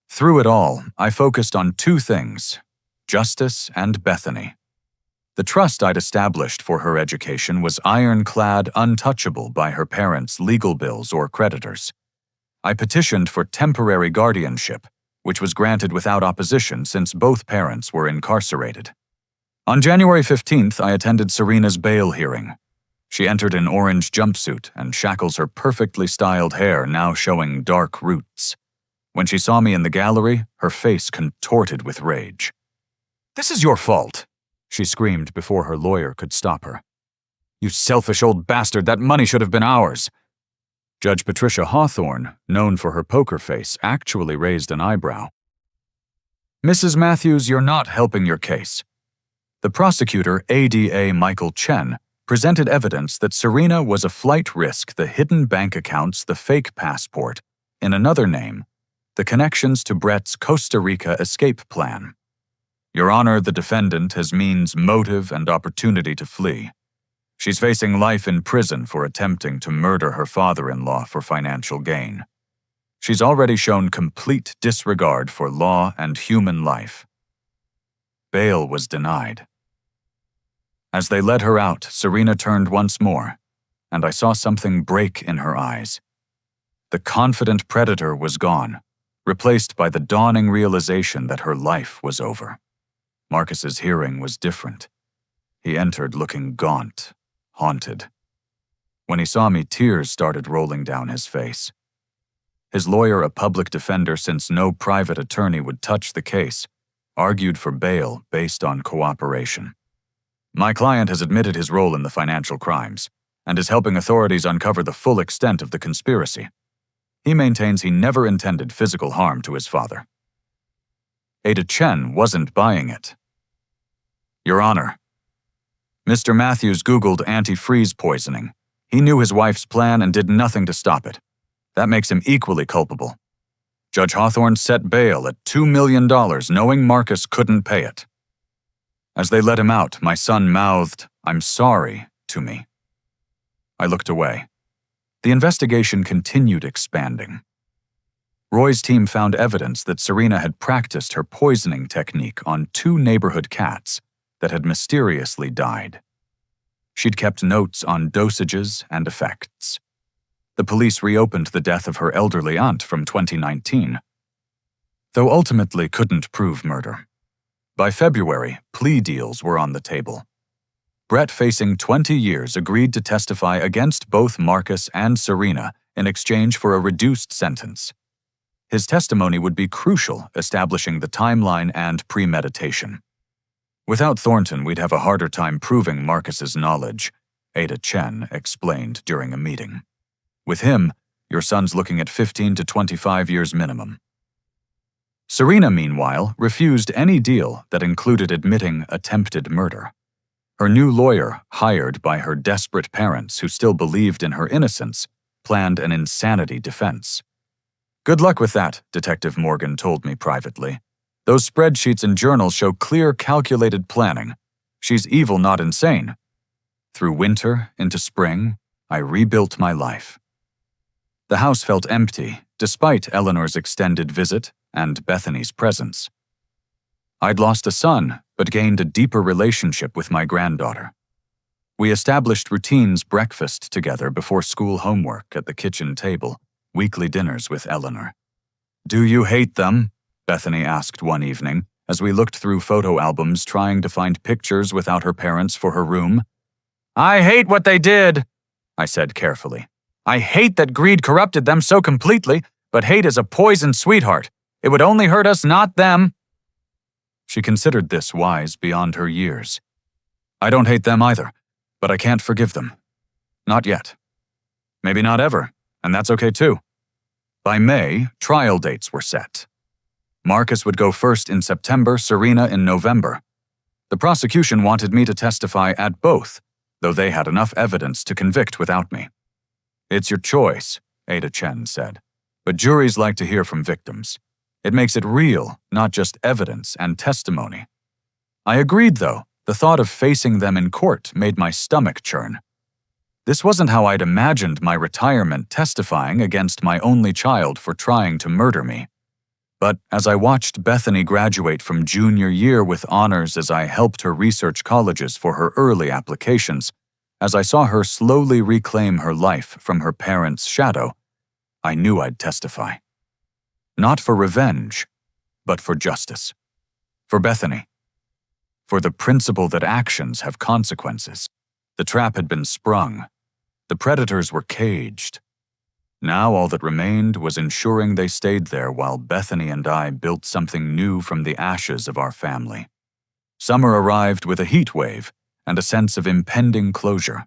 Through it all, I focused on two things: justice and Bethany. The trust I'd established for her education was ironclad, untouchable by her parents' legal bills or creditors. I petitioned for temporary guardianship, which was granted without opposition since both parents were incarcerated. On January 15th, I attended Serena's bail hearing. She entered in orange jumpsuit and shackles her perfectly styled hair now showing dark roots. When she saw me in the gallery, her face contorted with rage. "This is your fault," she screamed before her lawyer could stop her. "You selfish old bastard, that money should have been ours." Judge Patricia Hawthorne, known for her poker face, actually raised an eyebrow. "Mrs. Matthews, you're not helping your case." The prosecutor, ADA Michael Chen, presented evidence that Serena was a flight risk: the hidden bank accounts, the fake passport, in another name, the connections to Brett's Costa Rica escape plan. Your Honor, the defendant has means, motive, and opportunity to flee. She's facing life in prison for attempting to murder her father-in-law for financial gain. She's already shown complete disregard for law and human life. Bail was denied. As they led her out, Serena turned once more, and I saw something break in her eyes. The confident predator was gone, replaced by the dawning realization that her life was over. Marcus's hearing was different. He entered looking gaunt, haunted. When he saw me, tears started rolling down his face. His lawyer, a public defender since no private attorney would touch the case, argued for bail based on cooperation. My client has admitted his role in the financial crimes and is helping authorities uncover the full extent of the conspiracy. He maintains he never intended physical harm to his father. Ada Chen wasn't buying it. Your Honor, Mr. Matthews Googled antifreeze poisoning. He knew his wife's plan and did nothing to stop it. That makes him equally culpable. Judge Hawthorne set bail at $2 million, knowing Marcus couldn't pay it. As they let him out, my son mouthed, "I'm sorry," to me. I looked away. The investigation continued expanding. Roy's team found evidence that Serena had practiced her poisoning technique on 2 neighborhood cats that had mysteriously died. She'd kept notes on dosages and effects. The police reopened the death of her elderly aunt from 2019, though ultimately couldn't prove murder. By February, plea deals were on the table. Brett, facing 20 years, agreed to testify against both Marcus and Serena in exchange for a reduced sentence. His testimony would be crucial, establishing the timeline and premeditation. Without Thornton, we'd have a harder time proving Marcus's knowledge, Ada Chen explained during a meeting. With him, your son's looking at 15 to 25 years minimum. Serena, meanwhile, refused any deal that included admitting attempted murder. Her new lawyer, hired by her desperate parents who still believed in her innocence, planned an insanity defense. "Good luck with that," Detective Morgan told me privately. "Those spreadsheets and journals show clear, calculated planning. She's evil, not insane." Through winter into spring, I rebuilt my life. The house felt empty, despite Eleanor's extended visit and Bethany's presence. I'd lost a son, but gained a deeper relationship with my granddaughter. We established routines: breakfast together before school homework at the kitchen table, weekly dinners with Eleanor. "Do you hate them?" Bethany asked one evening, as we looked through photo albums trying to find pictures without her parents for her room. "I hate what they did," I said carefully. "I hate that greed corrupted them so completely, but hate is a poison, sweetheart. It would only hurt us, not them." She considered this wise beyond her years. "I don't hate them either, but I can't forgive them. Not yet. Maybe not ever, and that's okay too." By May, trial dates were set. Marcus would go first in September, Serena in November. The prosecution wanted me to testify at both, though they had enough evidence to convict without me. "It's your choice," Ada Chen said, "but juries like to hear from victims. It makes it real, not just evidence and testimony." I agreed, though. The thought of facing them in court made my stomach churn. This wasn't how I'd imagined my retirement, testifying against my only child for trying to murder me. But as I watched Bethany graduate from junior year with honors, as I helped her research colleges for her early applications, as I saw her slowly reclaim her life from her parents' shadow, I knew I'd testify. Not for revenge, but for justice. For Bethany. For the principle that actions have consequences. The trap had been sprung. The predators were caged. Now all that remained was ensuring they stayed there while Bethany and I built something new from the ashes of our family. Summer arrived with a heat wave and a sense of impending closure.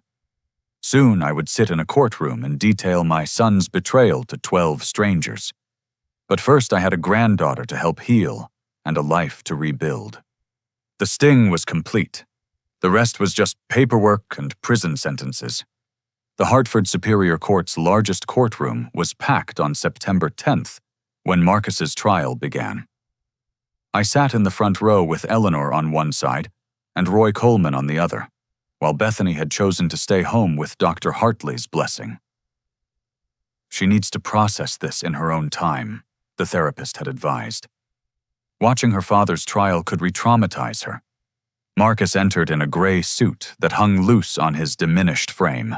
Soon I would sit in a courtroom and detail my son's betrayal to 12 strangers. But first I had a granddaughter to help heal and a life to rebuild. The sting was complete. The rest was just paperwork and prison sentences. The Hartford Superior Court's largest courtroom was packed on September 10th, when Marcus's trial began. I sat in the front row with Eleanor on one side and Roy Coleman on the other, while Bethany had chosen to stay home with Dr. Hartley's blessing. "She needs to process this in her own time," the therapist had advised. Watching her father's trial could re-traumatize her. Marcus entered in a gray suit that hung loose on his diminished frame.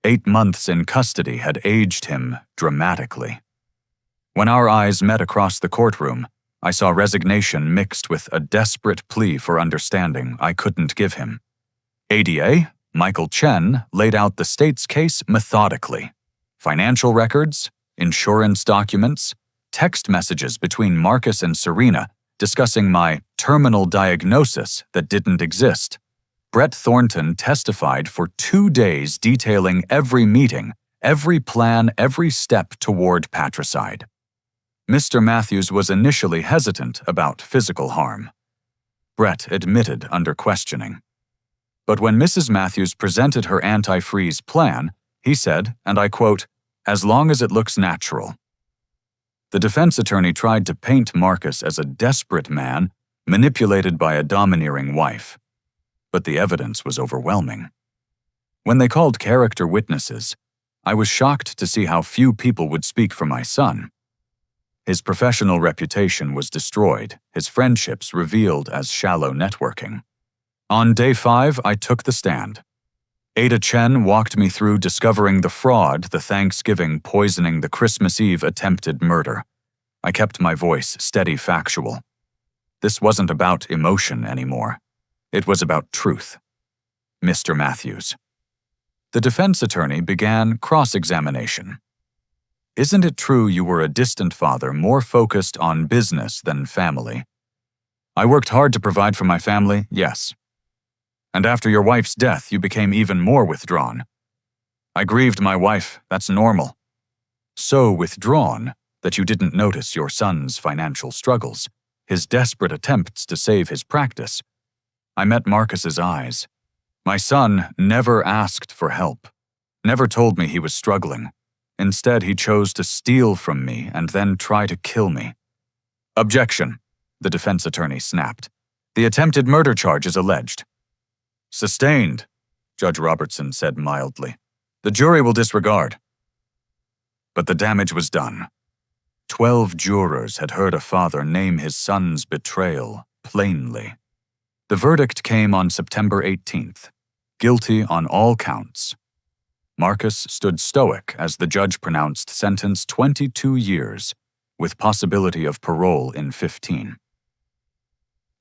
8 months in custody had aged him dramatically. When our eyes met across the courtroom, I saw resignation mixed with a desperate plea for understanding I couldn't give him. ADA, Michael Chen, laid out the state's case methodically. Financial records, insurance documents, text messages between Marcus and Serena discussing my terminal diagnosis that didn't exist. Brett Thornton testified for 2 days, detailing every meeting, every plan, every step toward patricide. Mr. Matthews was initially hesitant about physical harm. Brett admitted under questioning. But when Mrs. Matthews presented her anti-freeze plan, he said, and I quote, "As long as it looks natural." The defense attorney tried to paint Marcus as a desperate man manipulated by a domineering wife. But the evidence was overwhelming. When they called character witnesses, I was shocked to see how few people would speak for my son. His professional reputation was destroyed, his friendships revealed as shallow networking. On day 5, I took the stand. Ada Chen walked me through discovering the fraud, the Thanksgiving poisoning, the Christmas Eve attempted murder. I kept my voice steady, factual. This wasn't about emotion anymore. It was about truth. Mr. Matthews. The defense attorney began cross-examination. "Isn't it true you were a distant father, more focused on business than family?" "I worked hard to provide for my family, yes." "And after your wife's death, you became even more withdrawn." "I grieved my wife, that's normal." "So withdrawn that you didn't notice your son's financial struggles, his desperate attempts to save his practice." I met Marcus's eyes. My son never asked for help, never told me he was struggling. Instead, he chose to steal from me and then try to kill me. "Objection," the defense attorney snapped. "The attempted murder charge is alleged." "Sustained," Judge Robertson said mildly. "The jury will disregard." But the damage was done. 12 jurors had heard a father name his son's betrayal plainly. The verdict came on September 18th, guilty on all counts. Marcus stood stoic as the judge pronounced sentence 22 years, with possibility of parole in 15.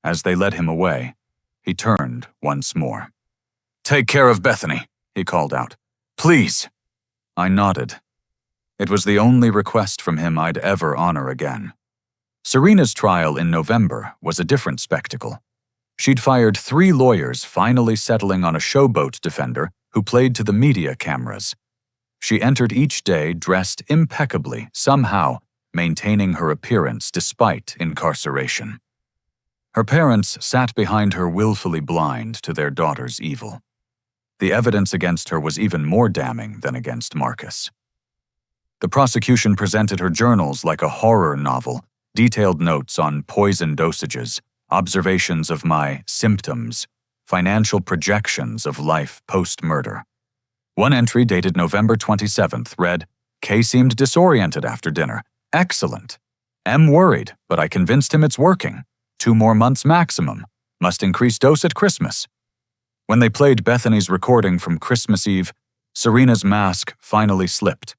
As they led him away, he turned once more. "Take care of Bethany," he called out. "Please." I nodded. It was the only request from him I'd ever honor again. Serena's trial in November was a different spectacle. She'd fired 3 lawyers, finally settling on a showboat defender who played to the media cameras. She entered each day dressed impeccably, somehow maintaining her appearance despite incarceration. Her parents sat behind her willfully blind to their daughter's evil. The evidence against her was even more damning than against Marcus. The prosecution presented her journals like a horror novel, detailed notes on poison dosages, observations of my symptoms, financial projections of life post-murder. One entry dated November 27th read, "K seemed disoriented after dinner. Excellent. M worried, but I convinced him it's working. 2 more months maximum. Must increase dose at Christmas." When they played Bethany's recording from Christmas Eve, Serena's mask finally slipped.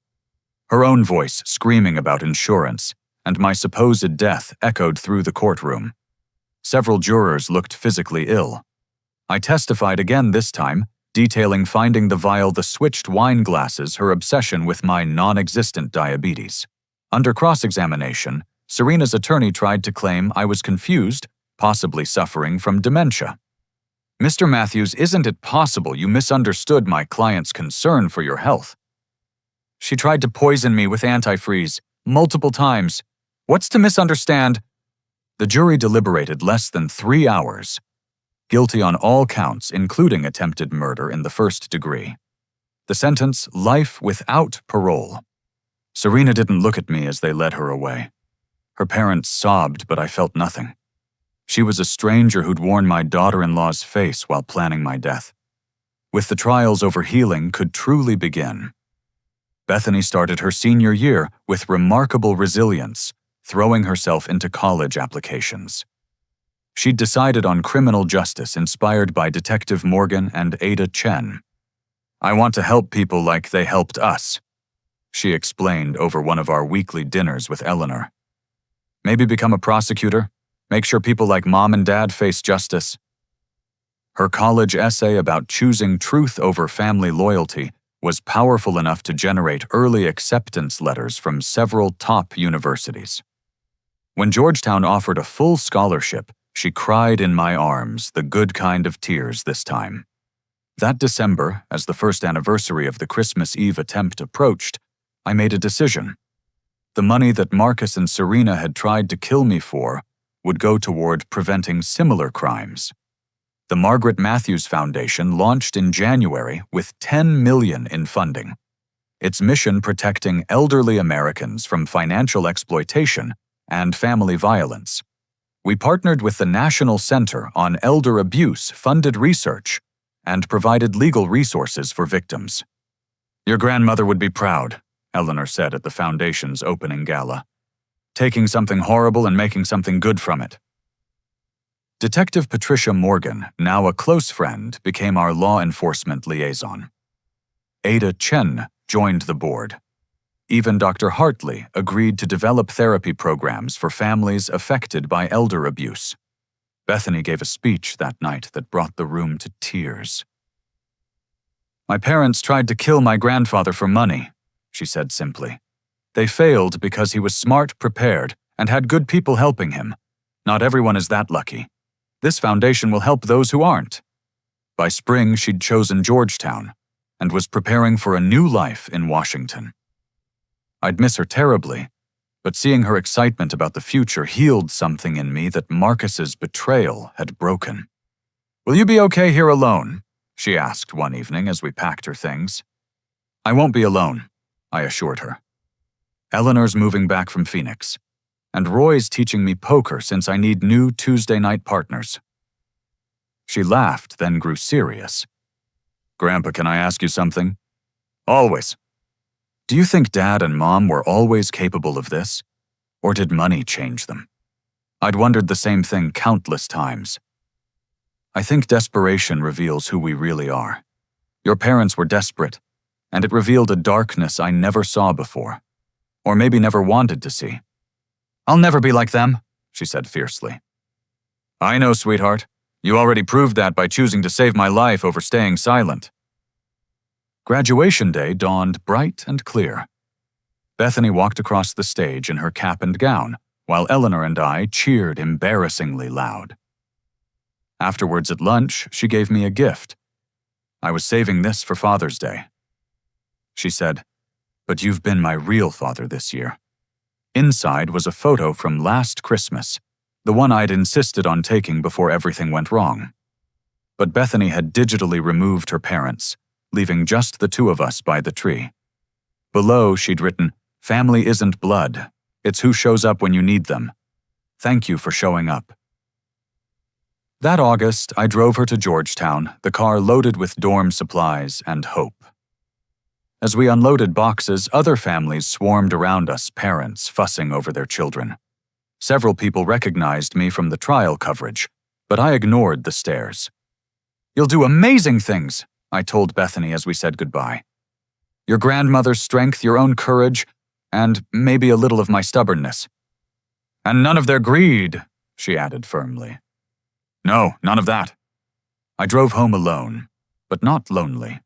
Her own voice screaming about insurance, and my supposed death echoed through the courtroom. Several jurors looked physically ill. I testified again this time, detailing finding the vial, the switched wine glasses, her obsession with my non-existent diabetes. Under cross-examination, Serena's attorney tried to claim I was confused, possibly suffering from dementia. "Mr. Matthews, isn't it possible you misunderstood my client's concern for your health? She tried to poison me with antifreeze multiple times. What's to misunderstand?" The jury deliberated less than 3 hours. Guilty on all counts, including attempted murder in the 1st degree. The sentence, life without parole. Serena didn't look at me as they led her away. Her parents sobbed, but I felt nothing. She was a stranger who'd worn my daughter-in-law's face while planning my death. With the trials over, healing could truly begin. Bethany started her senior year with remarkable resilience, throwing herself into college applications. She'd decided on criminal justice inspired by Detective Morgan and Ada Chen. "I want to help people like they helped us," she explained over one of our weekly dinners with Eleanor. "Maybe become a prosecutor, make sure people like Mom and Dad face justice." Her college essay about choosing truth over family loyalty was powerful enough to generate early acceptance letters from several top universities. When Georgetown offered a full scholarship, she cried in my arms, the good kind of tears this time. That December, as the 1st anniversary of the Christmas Eve attempt approached, I made a decision. The money that Marcus and Serena had tried to kill me for would go toward preventing similar crimes. The Margaret Matthews Foundation launched in January with $10 million in funding. Its mission protecting elderly Americans from financial exploitation and family violence. We partnered with the National Center on Elder Abuse, funded research, and provided legal resources for victims. "Your grandmother would be proud," Eleanor said at the Foundation's opening gala. "Taking something horrible and making something good from it." Detective Patricia Morgan, now a close friend, became our law enforcement liaison. Ada Chen joined the board. Even Dr. Hartley agreed to develop therapy programs for families affected by elder abuse. Bethany gave a speech that night that brought the room to tears. "My parents tried to kill my grandfather for money," she said simply. "They failed because he was smart, prepared, and had good people helping him. Not everyone is that lucky. This foundation will help those who aren't." By spring, she'd chosen Georgetown and was preparing for a new life in Washington. I'd miss her terribly, but seeing her excitement about the future healed something in me that Marcus's betrayal had broken. "Will you be okay here alone?" she asked one evening as we packed her things. "I won't be alone," I assured her. "Eleanor's moving back from Phoenix, and Roy's teaching me poker since I need new Tuesday night partners." She laughed, then grew serious. "Grandpa, can I ask you something?" "Always." Do you think Dad and Mom were always capable of this? Or did money change them? I'd wondered the same thing countless times. I think desperation reveals who we really are. Your parents were desperate, and it revealed a darkness I never saw before, or maybe never wanted to see. "I'll never be like them," she said fiercely. "I know, sweetheart. You already proved that by choosing to save my life over staying silent." Graduation day dawned bright and clear. Bethany walked across the stage in her cap and gown, while Eleanor and I cheered embarrassingly loud. Afterwards at lunch, she gave me a gift. "I was saving this for Father's Day." She said, "But you've been my real father this year." Inside was a photo from last Christmas, the one I'd insisted on taking before everything went wrong. But Bethany had digitally removed her parents, leaving just the two of us by the tree. Below, she'd written, "Family isn't blood. It's who shows up when you need them. Thank you for showing up." That August, I drove her to Georgetown, the car loaded with dorm supplies and hope. As we unloaded boxes, other families swarmed around us, parents fussing over their children. Several people recognized me from the trial coverage, but I ignored the stares. "You'll do amazing things," I told Bethany as we said goodbye. "Your grandmother's strength, your own courage, and maybe a little of my stubbornness." "And none of their greed," she added firmly. "No, none of that." I drove home alone, but not lonely.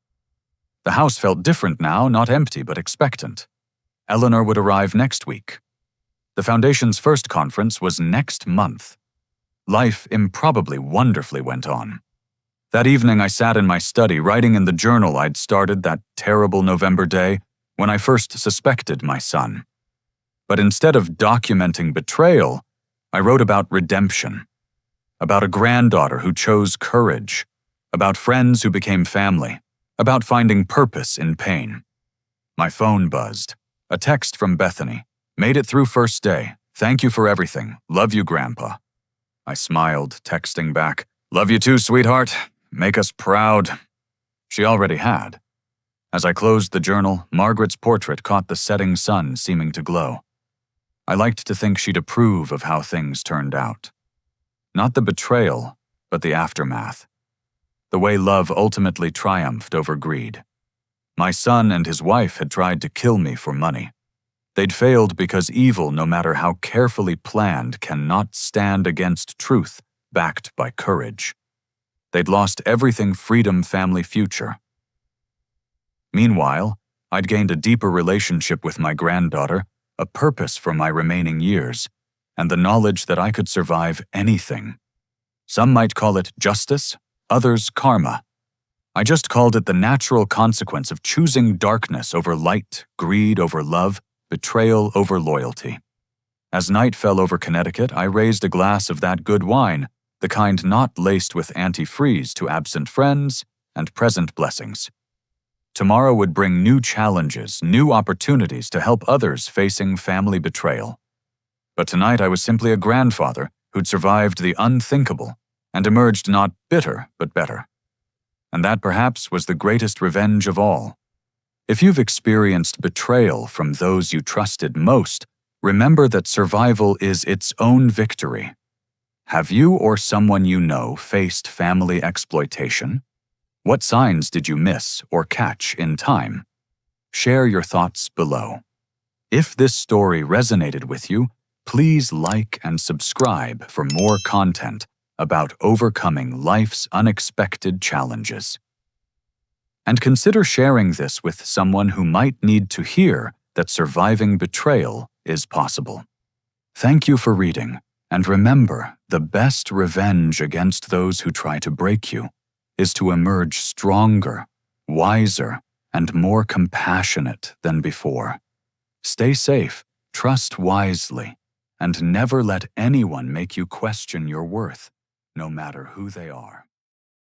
The house felt different now, not empty but expectant. Eleanor would arrive next week. The Foundation's first conference was next month. Life improbably wonderfully went on. That evening I sat in my study writing in the journal I'd started that terrible November day when I first suspected my son. But instead of documenting betrayal, I wrote about redemption, about a granddaughter who chose courage, about friends who became family, about finding purpose in pain. My phone buzzed. A text from Bethany. "Made it through first day. Thank you for everything. Love you, Grandpa." I smiled, texting back, "Love you too, sweetheart. Make us proud." She already had. As I closed the journal, Margaret's portrait caught the setting sun seeming to glow. I liked to think she'd approve of how things turned out. Not the betrayal, but the aftermath. The way love ultimately triumphed over greed. My son and his wife had tried to kill me for money. They'd failed because evil, no matter how carefully planned, cannot stand against truth backed by courage. They'd lost everything freedom, family, future. Meanwhile, I'd gained a deeper relationship with my granddaughter, a purpose for my remaining years, and the knowledge that I could survive anything. Some might call it justice, others karma. I just called it the natural consequence of choosing darkness over light, greed over love, betrayal over loyalty. As night fell over Connecticut, I raised a glass of that good wine, the kind not laced with antifreeze, to absent friends and present blessings. Tomorrow would bring new challenges, new opportunities to help others facing family betrayal. But tonight I was simply a grandfather who'd survived the unthinkable and emerged not bitter but better. And that perhaps was the greatest revenge of all. If you've experienced betrayal from those you trusted most, remember that survival is its own victory. Have you or someone you know faced family exploitation? What signs did you miss or catch in time? Share your thoughts below. If this story resonated with you, please like and subscribe for more content about overcoming life's unexpected challenges. And consider sharing this with someone who might need to hear that surviving betrayal is possible. Thank you for reading, and remember, the best revenge against those who try to break you is to emerge stronger, wiser, and more compassionate than before. Stay safe, trust wisely, and never let anyone make you question your worth, no matter who they are.